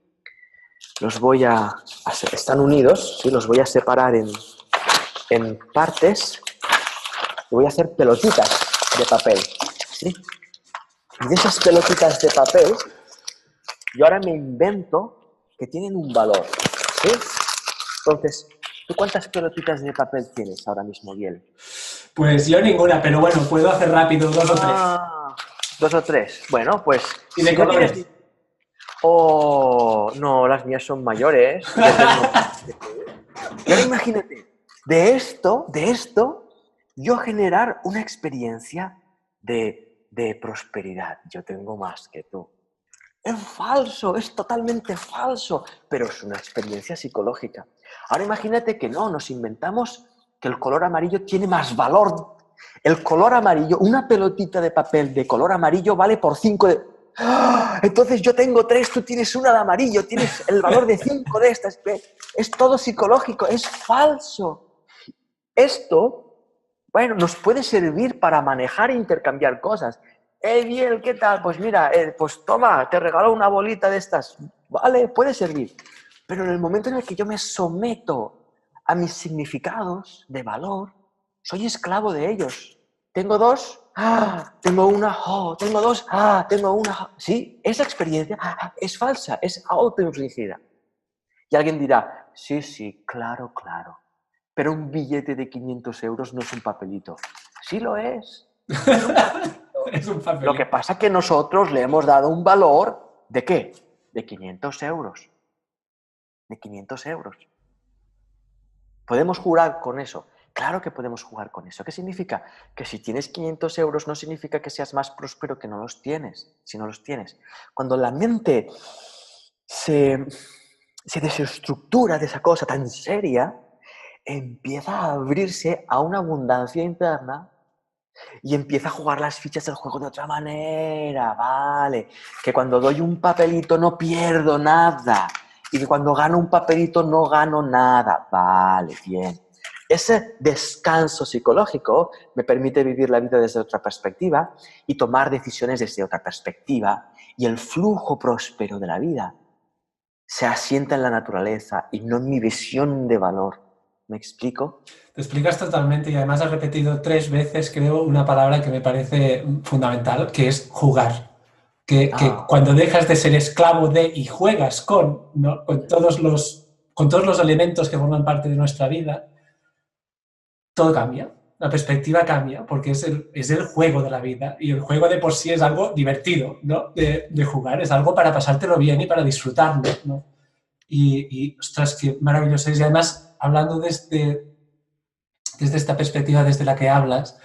los voy a hacer, están unidos, ¿sí? Los voy a separar en partes y voy a hacer pelotitas de papel, ¿sí? Y de esas pelotitas de papel yo ahora me invento que tienen un valor, ¿sí? Entonces, ¿tú cuántas pelotitas de papel tienes ahora mismo, Biel? Pues yo ninguna, pero bueno, puedo hacer rápido dos o tres. Ah, dos o tres. Bueno, pues Y de si no tienes... colores. Oh, no, las mías son mayores. Yo tengo más que tú. Y ahora imagínate, de esto, yo generar una experiencia de prosperidad. Yo tengo más que tú. Es falso, es totalmente falso, pero es una experiencia psicológica. Ahora imagínate que no, nos inventamos que el color amarillo tiene más valor. El color amarillo, una pelotita de papel de color amarillo vale por 5 de... ¡Ah! Entonces yo tengo 3, tú tienes una de amarillo, tienes el valor de 5 de estas. Es todo psicológico, es falso. Esto, bueno, nos puede servir para manejar e intercambiar cosas. Biel, ¿qué tal? Pues mira, pues toma, te regalo una bolita de estas. Vale, puede servir. Pero en el momento en el que yo me someto a mis significados de valor, soy esclavo de ellos. Tengo dos, tengo una, tengo dos, tengo una. Sí, esa experiencia es falsa, es autoinfligida. Y alguien dirá, sí, sí, claro, claro. Pero un billete de 500 euros no es un papelito. Sí lo es. Es un papelito. Es un Lo que papelito. pasa es que nosotros le hemos dado un valor, ¿de qué? De 500 euros. De 500 euros. ¿Podemos jugar con eso? Claro que podemos jugar con eso. ¿Qué significa? Que si tienes 500 euros no significa que seas más próspero que no los tienes, si no los tienes. Cuando la mente se desestructura de esa cosa tan seria, empieza a abrirse a una abundancia interna y empieza a jugar las fichas del juego de otra manera, ¿vale? Que cuando doy un papelito no pierdo nada y que cuando gano un papelito no gano nada, vale, bien. Ese descanso psicológico me permite vivir la vida desde otra perspectiva y tomar decisiones desde otra perspectiva, y el flujo próspero de la vida se asienta en la naturaleza y no en mi visión de valor. ¿Me explico? Te explicas totalmente y además has repetido 3 veces, creo, una palabra que me parece fundamental, que es jugar. Que Ah, cuando dejas de ser esclavo de y juegas con, ¿no? Con todos los elementos que forman parte de nuestra vida, todo cambia. La perspectiva cambia porque es el juego de la vida y el juego de por sí es algo divertido, ¿no? De jugar, es algo para pasártelo bien y para disfrutarlo, ¿no? Ostras, qué maravilloso es. Y además, hablando desde esta perspectiva desde la que hablas,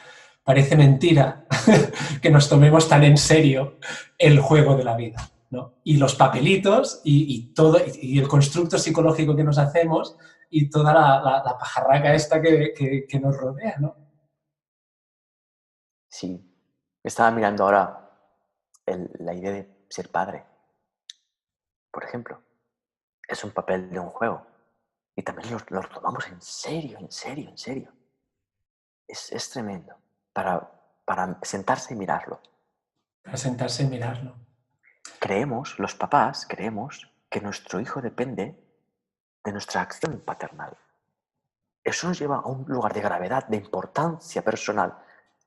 parece mentira que nos tomemos tan en serio el juego de la vida, ¿no? Y los papelitos y todo, y el constructo psicológico que nos hacemos y toda la pajarraca esta que nos rodea, ¿no? sí. Estaba mirando ahora la idea de ser padre, por ejemplo. Es un papel de un juego. y también los tomamos en serio, en serio, en serio. Es tremendo para sentarse y mirarlo. Para sentarse y mirarlo. Los papás creemos que nuestro hijo depende de nuestra acción paternal. Eso nos lleva a un lugar de gravedad, de importancia personal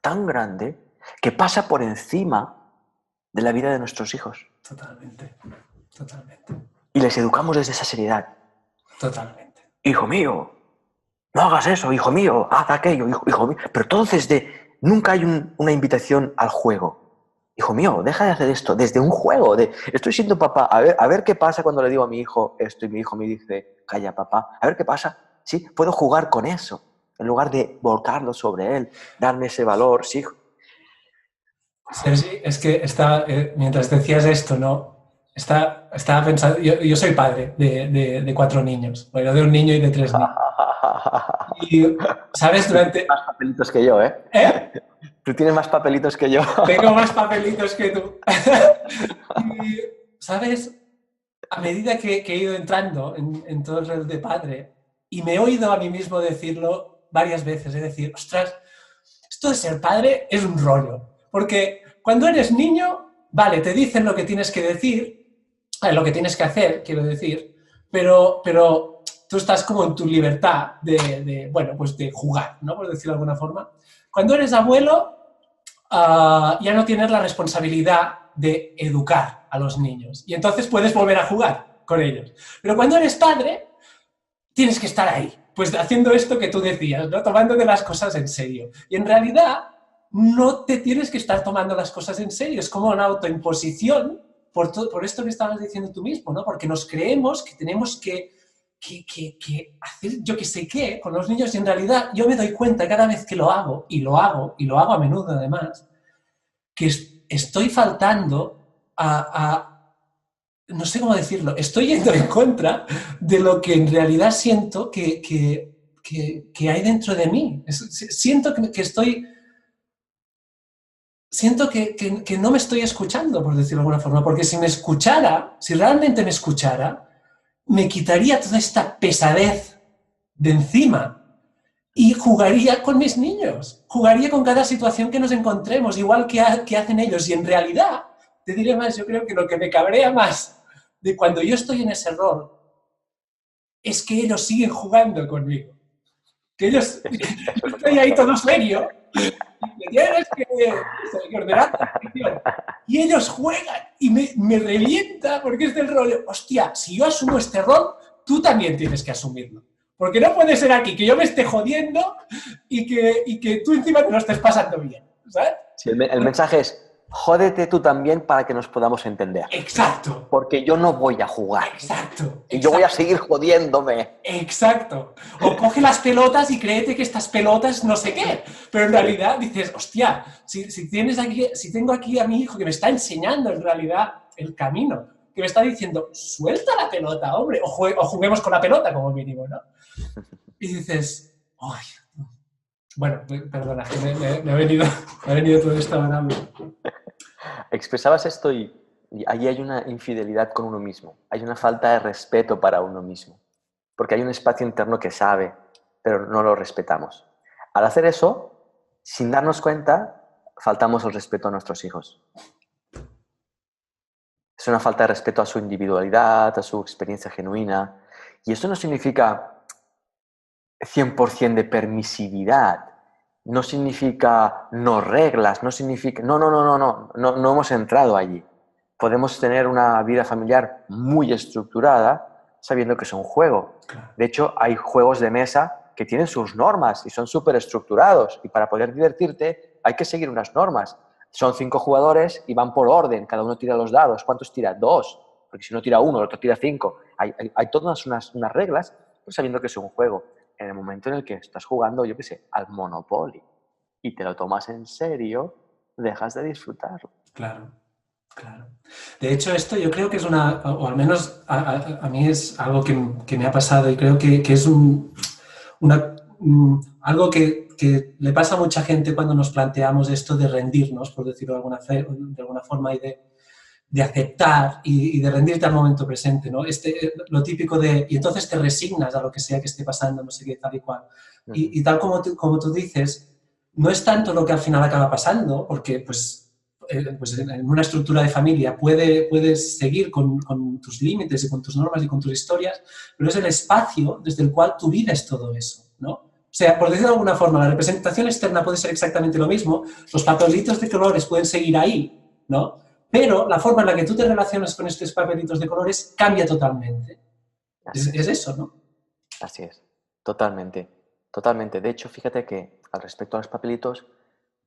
tan grande que pasa por encima de la vida de nuestros hijos. Totalmente, totalmente. Y les educamos desde esa seriedad. Totalmente. Hijo mío, no hagas eso, hijo mío, haz aquello, hijo mío. Pero entonces nunca hay una invitación al juego. Hijo mío, deja de hacer esto, desde un juego. Estoy siendo papá, a ver qué pasa cuando le digo a mi hijo esto y mi hijo me dice, calla papá, a ver qué pasa. Sí, puedo jugar con eso, en lugar de volcarlo sobre él, darme ese valor, sí. Sergi, es que mientras decías esto, ¿no? Estaba pensando, yo soy padre de 4 niños, bueno, de un niño y de 3 niños. Y, ¿sabes? Más papelitos que yo, ¿eh? ¿Eh? Tú tienes más papelitos que yo. Tengo más papelitos que tú. Y, ¿sabes? A medida que he ido entrando en todo el rol de padre, y me he oído a mí mismo decirlo varias veces, es decir, ostras, esto de ser padre es un rollo. Porque cuando eres niño, vale, te dicen lo que tienes que decir, lo que tienes que hacer, quiero decir, pero tú estás como en tu libertad bueno, pues de jugar, ¿no? Por decirlo de alguna forma. Cuando eres abuelo, ya no tienes la responsabilidad de educar a los niños. Y entonces puedes volver a jugar con ellos. Pero cuando eres padre, tienes que estar ahí, pues haciendo esto que tú decías, ¿no? Tomándote las cosas en serio. Y en realidad no te tienes que estar tomando las cosas en serio, es como una autoimposición por esto que estabas diciendo tú mismo, ¿no? Porque nos creemos que tenemos que hacer yo que sé qué con los niños y en realidad yo me doy cuenta cada vez que lo hago, y lo hago a menudo además, que estoy faltando no sé cómo decirlo, estoy yendo en contra de lo que en realidad siento que hay dentro de mí. Siento que estoy... Siento que no me estoy escuchando, por decirlo de alguna forma, porque si me escuchara, si realmente me escuchara, me quitaría toda esta pesadez de encima y jugaría con mis niños, jugaría con cada situación que nos encontremos, igual que hacen ellos. Y en realidad, te diré más, yo creo que lo que me cabrea más de cuando yo estoy en ese rol es que ellos siguen jugando conmigo. Que ellos, yo estoy ahí todo serio, y tienes que ordenar la atención. Y ellos juegan y me revienta porque es del rollo, hostia, si yo asumo este rol, tú también tienes que asumirlo. Porque no puede ser aquí que yo me esté jodiendo y que tú encima te lo estés pasando bien, ¿sabes? Sí, el mensaje es, jódete tú también para que nos podamos entender. Exacto. Porque yo no voy a jugar. Exacto. Y yo voy a seguir jodiéndome. Exacto. O coge las pelotas y créete que estas pelotas no sé qué. Pero en realidad dices, hostia, si tengo aquí a mi hijo que me está enseñando en realidad el camino, que me está diciendo, suelta la pelota, hombre, o juguemos con la pelota como mínimo, ¿no? Y dices, ay, bueno, perdona, que me ha venido todo esto ahora. Expresabas esto y ahí hay una infidelidad con uno mismo, hay una falta de respeto para uno mismo, porque hay un espacio interno que sabe, pero no lo respetamos. Al hacer eso, sin darnos cuenta, faltamos el respeto a nuestros hijos. Es una falta de respeto a su individualidad, a su experiencia genuina, y eso no significa 100% de permisividad, no significa no reglas, no significa... No hemos entrado allí. Podemos tener una vida familiar muy estructurada sabiendo que es un juego. De hecho, hay juegos de mesa que tienen sus normas y son súper estructurados y para poder divertirte hay que seguir unas normas. Son 5 jugadores y van por orden, cada uno tira los dados. ¿Cuántos tira? 2, porque si uno tira 1, el otro tira 5. Hay todas unas reglas, pues sabiendo que es un juego. En el momento en el que estás jugando, yo qué sé, al Monopoly y te lo tomas en serio, dejas de disfrutarlo. Claro, claro. De hecho, esto yo creo que es o al menos a mí es algo que me ha pasado y creo que es algo que le pasa a mucha gente cuando nos planteamos esto de rendirnos, por decirlo de alguna forma, y de aceptar y de rendirte al momento presente, ¿no? Lo típico de, y entonces te resignas a lo que sea que esté pasando, no sé qué, tal y cual. Y tal como tú dices, no es tanto lo que al final acaba pasando, porque pues en una estructura de familia puedes seguir con tus límites y con tus normas y con tus historias, pero es el espacio desde el cual tú vives todo eso, ¿no? O sea, por decirlo de alguna forma, la representación externa puede ser exactamente lo mismo, los papelitos de colores pueden seguir ahí, ¿no? Pero la forma en la que tú te relacionas con estos papelitos de colores cambia totalmente. Es eso, ¿no? Así es, totalmente, totalmente. De hecho, fíjate que al respecto a los papelitos,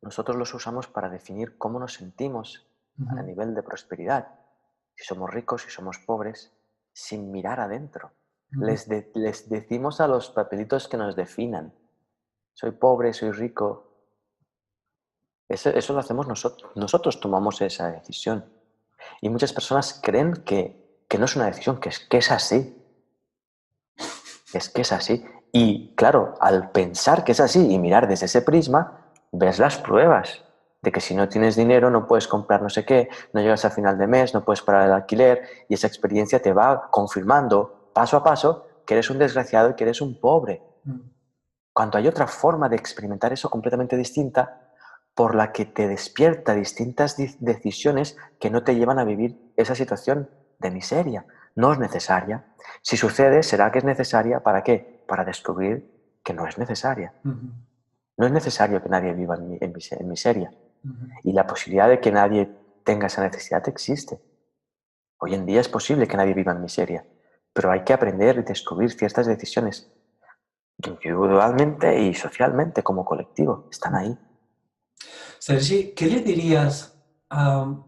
nosotros los usamos para definir cómo nos sentimos a nivel de prosperidad. Si somos ricos, si somos pobres, sin mirar adentro. Les decimos a los papelitos que nos definan. Soy pobre, soy rico. Eso lo hacemos nosotros. Nosotros tomamos esa decisión. Y muchas personas creen que no es una decisión, que es así. Es que es así. Y claro, al pensar que es así y mirar desde ese prisma, ves las pruebas de que si no tienes dinero no puedes comprar no sé qué, no llegas a final de mes, no puedes pagar el alquiler, y esa experiencia te va confirmando paso a paso que eres un desgraciado y que eres un pobre. Cuando hay otra forma de experimentar eso completamente distinta, por la que te despierta distintas decisiones que no te llevan a vivir esa situación de miseria. No es necesaria. Si sucede, será que es necesaria. ¿Para qué? Para descubrir que no es necesaria. No es necesario que nadie viva en miseria. Y la posibilidad de que nadie tenga esa necesidad existe. Hoy en día es posible que nadie viva en miseria, pero hay que aprender y descubrir ciertas decisiones individualmente y socialmente como colectivo. Están ahí. Sergi, ¿qué le dirías a,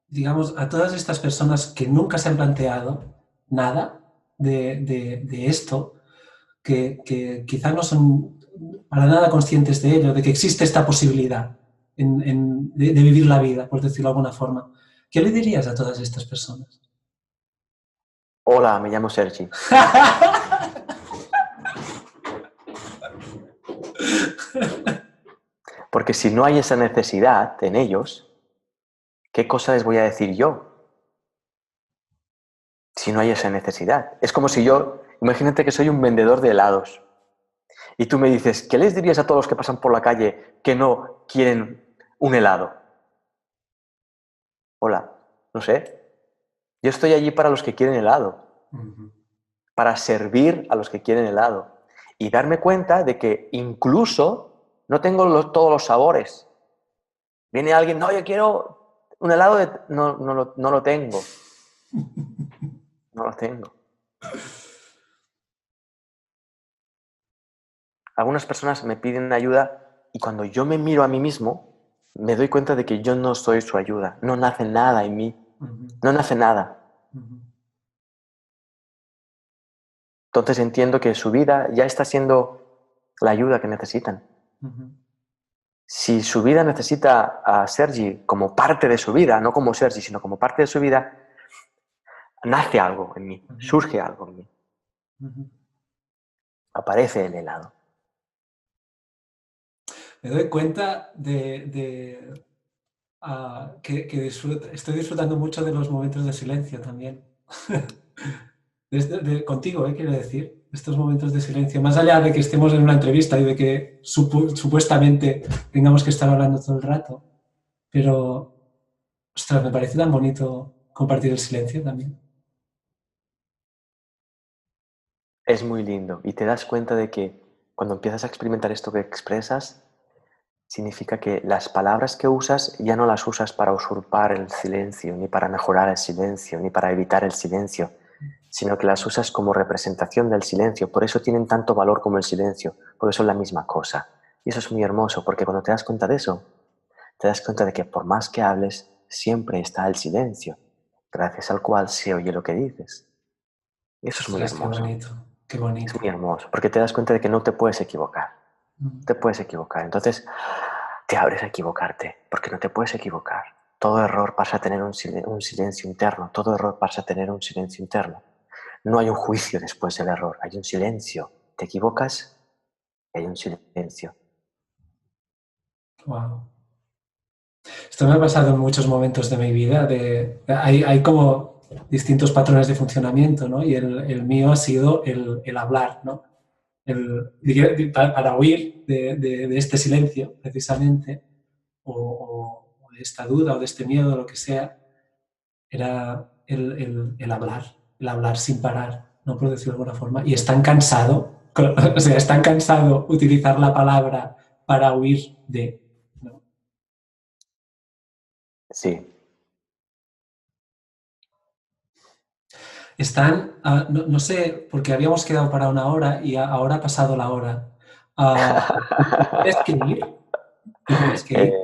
digamos, a todas estas personas que nunca se han planteado nada de esto, que quizá no son para nada conscientes de ello, de que existe esta posibilidad de vivir la vida, por decirlo de alguna forma? ¿Qué le dirías a todas estas personas? Hola, me llamo Sergi. Porque si no hay esa necesidad en ellos, ¿qué cosa les voy a decir yo? Si no hay esa necesidad. Es como si yo, imagínate que soy un vendedor de helados y tú me dices, ¿qué les dirías a todos los que pasan por la calle que no quieren un helado? Hola, no sé. Yo estoy allí para los que quieren helado, para servir a los que quieren helado y darme cuenta de que incluso no tengo todos los sabores. Viene alguien, no, yo quiero un helado, no lo tengo. No lo tengo. Algunas personas me piden ayuda y cuando yo me miro a mí mismo, me doy cuenta de que yo no soy su ayuda. No nace nada en mí. No nace nada. Entonces entiendo que su vida ya está siendo la ayuda que necesitan. Si su vida necesita a Sergi como parte de su vida, no como Sergi, sino como parte de su vida, nace algo en mí, surge algo en mí. Aparece el helado. Me doy cuenta que estoy disfrutando mucho de los momentos de silencio también. Contigo, quiero decir, estos momentos de silencio, más allá de que estemos en una entrevista y de que supuestamente tengamos que estar hablando todo el rato, pero, ostras, me parece tan bonito compartir el silencio también. Es muy lindo y te das cuenta de que cuando empiezas a experimentar esto que expresas, significa que las palabras que usas ya no las usas para usurpar el silencio, ni para mejorar el silencio, ni para evitar el silencio, sino que las usas como representación del silencio. Por eso tienen tanto valor como el silencio, porque son la misma cosa. Y eso es muy hermoso, porque cuando te das cuenta de eso, te das cuenta de que por más que hables, siempre está el silencio, gracias al cual se oye lo que dices. Y eso es muy Ostras, qué hermoso. bonito, qué Es bonito. muy hermoso, porque te das cuenta de que no te puedes equivocar. Te puedes equivocar. Entonces, te abres a equivocarte, porque no te puedes equivocar. Todo error pasa a tener un silencio interno, todo error pasa a tener un silencio interno. No hay un juicio después del error, hay un silencio. Te equivocas y hay un silencio. Wow. Esto me ha pasado en muchos momentos de mi vida. Hay como distintos patrones de funcionamiento, ¿no? Y el mío ha sido el hablar, ¿no? Para huir de este silencio, precisamente, o de esta duda o de este miedo, o lo que sea, era el hablar sin parar, ¿no? Por decirlo de alguna forma. Y es tan cansado, o sea, es tan cansado utilizar la palabra para huir de, ¿no? Sí. Están, no sé, porque habíamos quedado para una hora y ahora ha pasado la hora. ¿Te tienes que ir? ¿Te tienes que ir? Eh,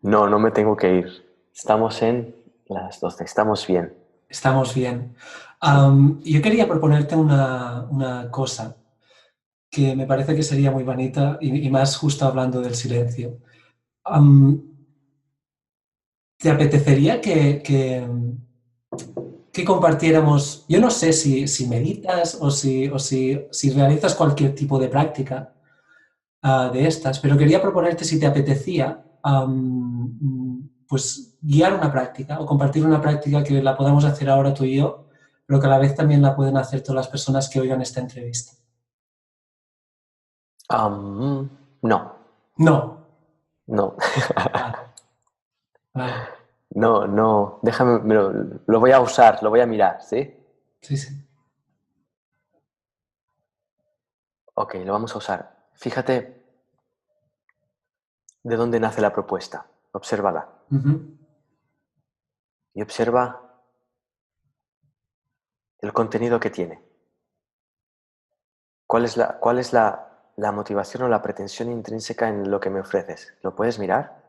no, no me tengo que ir. Estamos en las 12, estamos bien. Estamos bien. Sí. Yo quería proponerte una cosa que me parece que sería muy bonita y más justo hablando del silencio. Am, ¿Te apetecería que compartiéramos? Yo no sé si meditas o si realizas cualquier tipo de práctica de estas, pero quería proponerte si te apetecía pues guiar una práctica o compartir una práctica que la podamos hacer ahora tú y yo, pero que a la vez también la pueden hacer todas las personas que oigan esta entrevista. No, No. no, Vale, vale. no, no. Déjame, lo voy a usar, lo voy a mirar, ¿sí? Sí, sí. Ok, lo vamos a usar. Fíjate de dónde nace la propuesta. Obsérvala. Ujú. Y observa el contenido que tiene. ¿Cuál es la motivación o la pretensión intrínseca en lo que me ofreces? ¿Lo puedes mirar?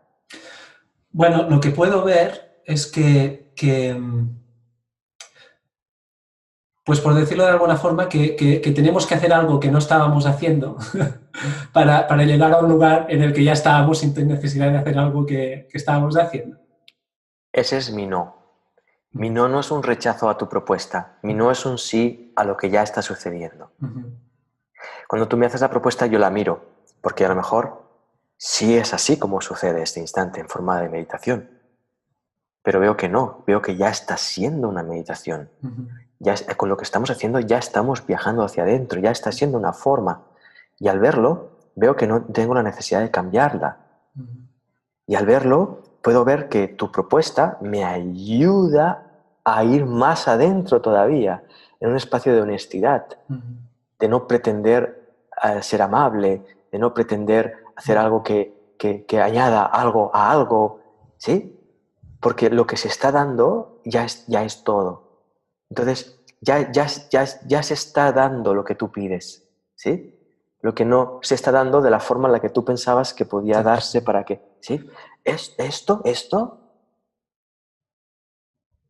Bueno, lo que puedo ver es pues por decirlo de alguna forma, que tenemos que hacer algo que no estábamos haciendo para llegar a un lugar en el que ya estábamos sin necesidad de hacer algo que estábamos haciendo. Ese es mi no. Mi no no es un rechazo a tu propuesta. Mi no es un sí a lo que ya está sucediendo. Ujú. Cuando tú me haces la propuesta, yo la miro, porque a lo mejor sí es así como sucede este instante en forma de meditación. Pero veo que no, veo que ya está siendo una meditación. Ujú. Con lo que estamos haciendo ya estamos viajando hacia adentro, ya está siendo una forma. Y al verlo, veo que no tengo la necesidad de cambiarla. Ujú. Y al verlo, puedo ver que tu propuesta me ayuda a ir más adentro todavía, en un espacio de honestidad, Ujú. de no pretender ser amable, de no pretender hacer algo que añada algo a algo, ¿sí? Porque lo que se está dando ya es todo. Entonces, ya se está dando lo que tú pides, ¿sí? Lo que no se está dando de la forma en la que tú pensabas que podía darse para que, ¿sí? Esto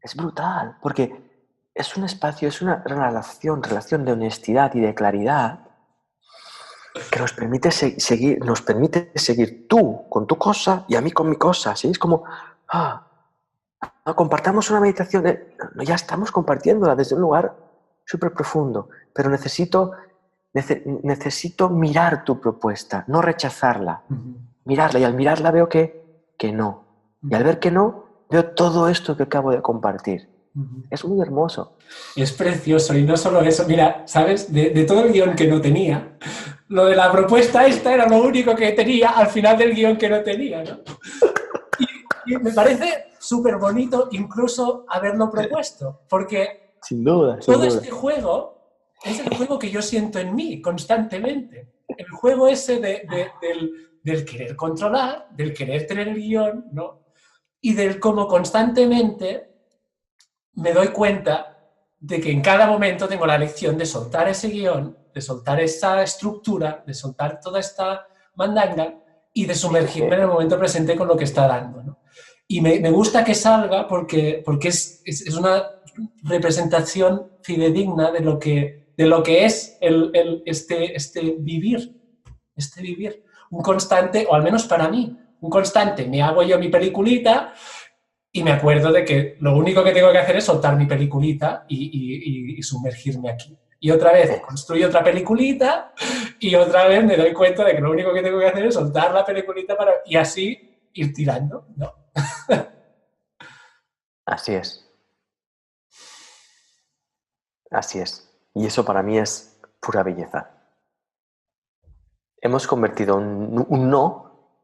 es brutal, porque es un espacio, es una relación de honestidad y de claridad que nos permite seguir tú con tu cosa y a mí con mi cosa, ¿sí? Es como, ah, compartamos una meditación, ya estamos compartiéndola desde un lugar súper profundo, pero necesito mirar tu propuesta, no rechazarla, Ujú. mirarla, y al mirarla veo que no. Y al Ujú. ver que no, veo todo esto que acabo de compartir. Ujú. Es muy hermoso. Es precioso y no solo eso, mira, ¿sabes? De todo el guión que no tenía, lo de la propuesta esta era lo único que tenía al final del guión que no tenía, ¿no? Y me parece súper bonito incluso haberlo propuesto, porque Sin duda, sin todo duda. este juego es el juego que yo siento en mí constantemente. El juego ese del querer controlar, del querer tener el guión, ¿no? Y del cómo constantemente me doy cuenta de que en cada momento tengo la elección de soltar ese guión, de soltar esa estructura, de soltar toda esta mandanga y de sumergirme en el momento presente con lo que está dando, ¿no? Y me gusta que salga porque es una representación fidedigna de lo que es este vivir. Un constante, o al menos para mí, un constante. Me hago yo mi peliculita y me acuerdo de que lo único que tengo que hacer es soltar mi peliculita y sumergirme aquí. Y otra vez construyo otra peliculita y otra vez me doy cuenta de que lo único que tengo que hacer es soltar la peliculita y así ir tirando, ¿no? Así es. Así es. Y eso para mí es pura belleza. Hemos convertido un no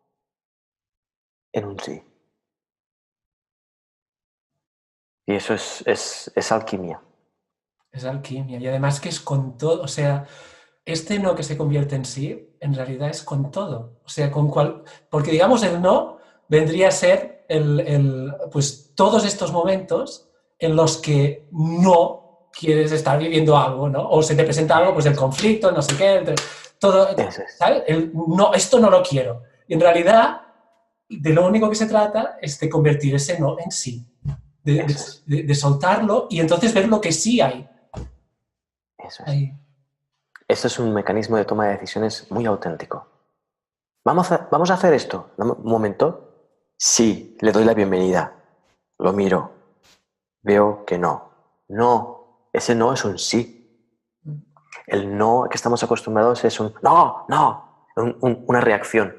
en un sí. Y eso es alquimia. Es alquimia. Y además que es con todo, o sea, este no que se convierte en sí, en realidad es con todo. O sea, porque digamos el no vendría a ser pues todos estos momentos en los que no quieres estar viviendo algo, ¿no? O se te presenta algo, pues el conflicto, no sé qué, todo, Eso es. ¿sabes? No, esto no lo quiero. Y en realidad, de lo único que se trata es de convertir ese no en sí, Eso es. de soltarlo y entonces ver lo que sí hay. Eso es. Ahí. Eso es un mecanismo de toma de decisiones muy auténtico. Vamos a hacer esto. Un momento. Sí, le doy la bienvenida. Lo miro. Veo que no. No. Ese no es un sí. El no que estamos acostumbrados es un no, no, una reacción.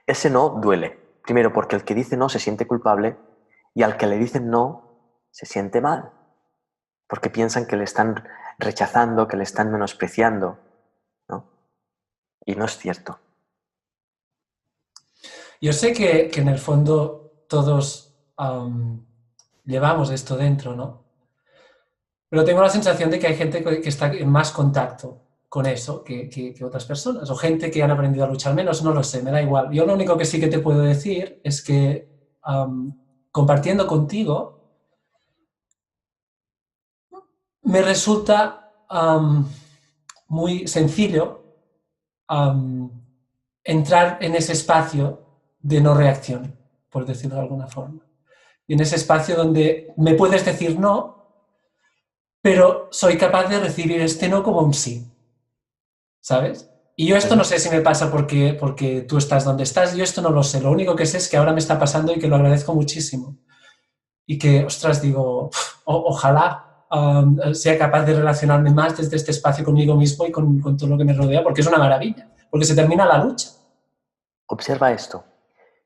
Ese no duele. Primero porque el que dice no se siente culpable y al que le dicen no se siente mal. Porque piensan que le están rechazando, que le están menospreciando, ¿no? Y no es cierto. Yo sé que en el fondo todos llevamos esto dentro, ¿no? Pero tengo la sensación de que hay gente que está en más contacto con eso que otras personas, o gente que han aprendido a luchar menos, no lo sé, me da igual. Yo lo único que sí que te puedo decir es que compartiendo contigo me resulta muy sencillo entrar en ese espacio de no reacción, por decirlo de alguna forma. Y en ese espacio donde me puedes decir no, pero soy capaz de recibir este no como un sí, ¿sabes? Y yo esto no sé si me pasa porque tú estás donde estás, yo esto no lo sé, lo único que sé es que ahora me está pasando y que lo agradezco muchísimo. Y que, ostras, digo, ojalá sea capaz de relacionarme más desde este espacio conmigo mismo y con todo lo que me rodea, porque es una maravilla, porque se termina la lucha. Observa esto.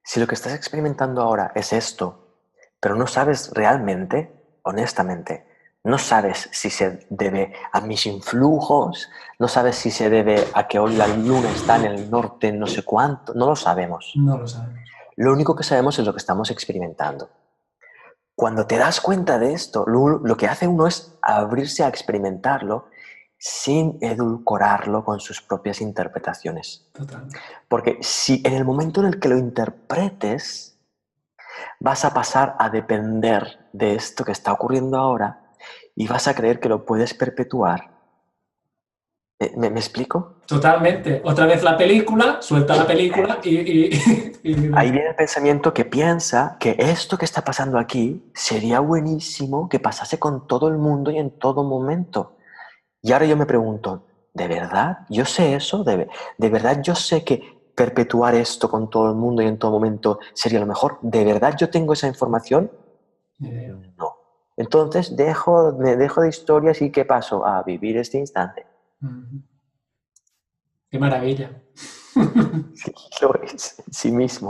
Si lo que estás experimentando ahora es esto, pero no sabes realmente, honestamente, no sabes si se debe a mis influjos, no sabes si se debe a que hoy la luna está en el norte, no sé cuánto, no lo sabemos. No lo sabemos. Lo único que sabemos es lo que estamos experimentando. Cuando te das cuenta de esto, lo que hace uno es abrirse a experimentarlo sin edulcorarlo con sus propias interpretaciones. Totalmente. Porque si en el momento en el que lo interpretes, vas a pasar a depender de esto que está ocurriendo ahora y vas a creer que lo puedes perpetuar. ¿Me explico? Totalmente. Otra vez la película, suelta la película Ahí viene el pensamiento que piensa que esto que está pasando aquí sería buenísimo que pasase con todo el mundo y en todo momento. Y ahora yo me pregunto, ¿de verdad yo sé eso? ¿De verdad yo sé que perpetuar esto con todo el mundo y en todo momento sería lo mejor? ¿De verdad yo tengo esa información? No. Entonces me dejo de historias y ¿qué paso? A vivir este instante. Qué maravilla. Sí, lo es en sí mismo.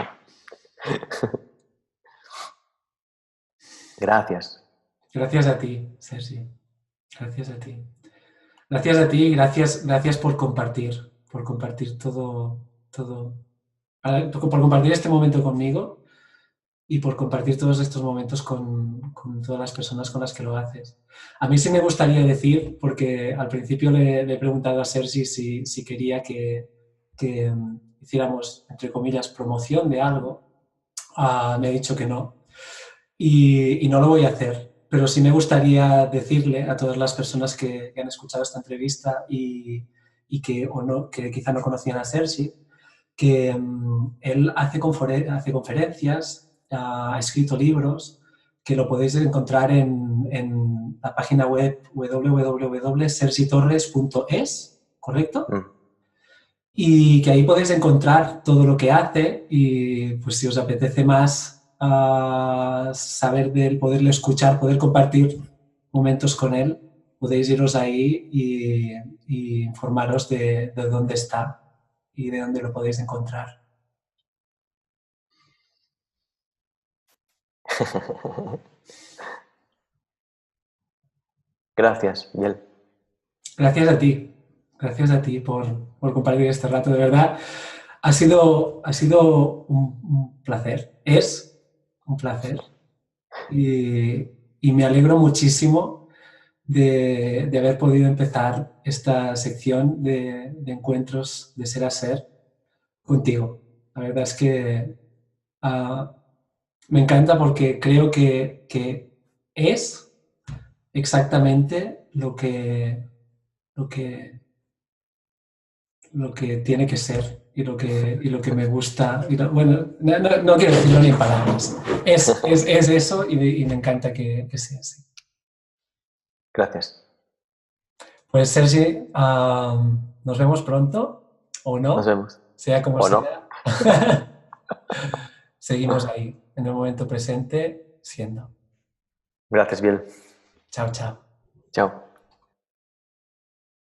Gracias. Gracias a ti, Sergi. Gracias a ti. Gracias a ti y gracias por compartir todo, por compartir este momento conmigo y por compartir todos estos momentos con todas las personas con las que lo haces. A mí sí me gustaría decir, porque al principio le he preguntado a Sergi si quería que hiciéramos, entre comillas, promoción de algo. Me ha dicho que no. Y no lo voy a hacer, pero sí me gustaría decirle a todas las personas que han escuchado esta entrevista y que quizá no conocían a Sergi, que él hace conferencias, ha escrito libros, que lo podéis encontrar en la página web www.sergitorres.es, ¿correcto? Y que ahí podéis encontrar todo lo que hace y pues si os apetece más saber de él, poderle escuchar, poder compartir momentos con él, podéis iros ahí y informaros de dónde está y de dónde lo podéis encontrar. Gracias, Biel. Gracias a ti por compartir este rato, de verdad. Ha sido un placer, es un placer y me alegro muchísimo de haber podido empezar esta sección de encuentros de ser a ser contigo. La verdad es que me encanta porque creo que es exactamente lo que, lo que tiene que ser y lo que me gusta. Bueno, no quiero decirlo ni en palabras. Es eso y me encanta que sea así. Gracias. Pues Sergi, nos vemos pronto o Nos no, vemos. sea como ¿O no? sea. Seguimos ahí, en el momento presente, siendo. Gracias, Biel. Chao, chao. Chao.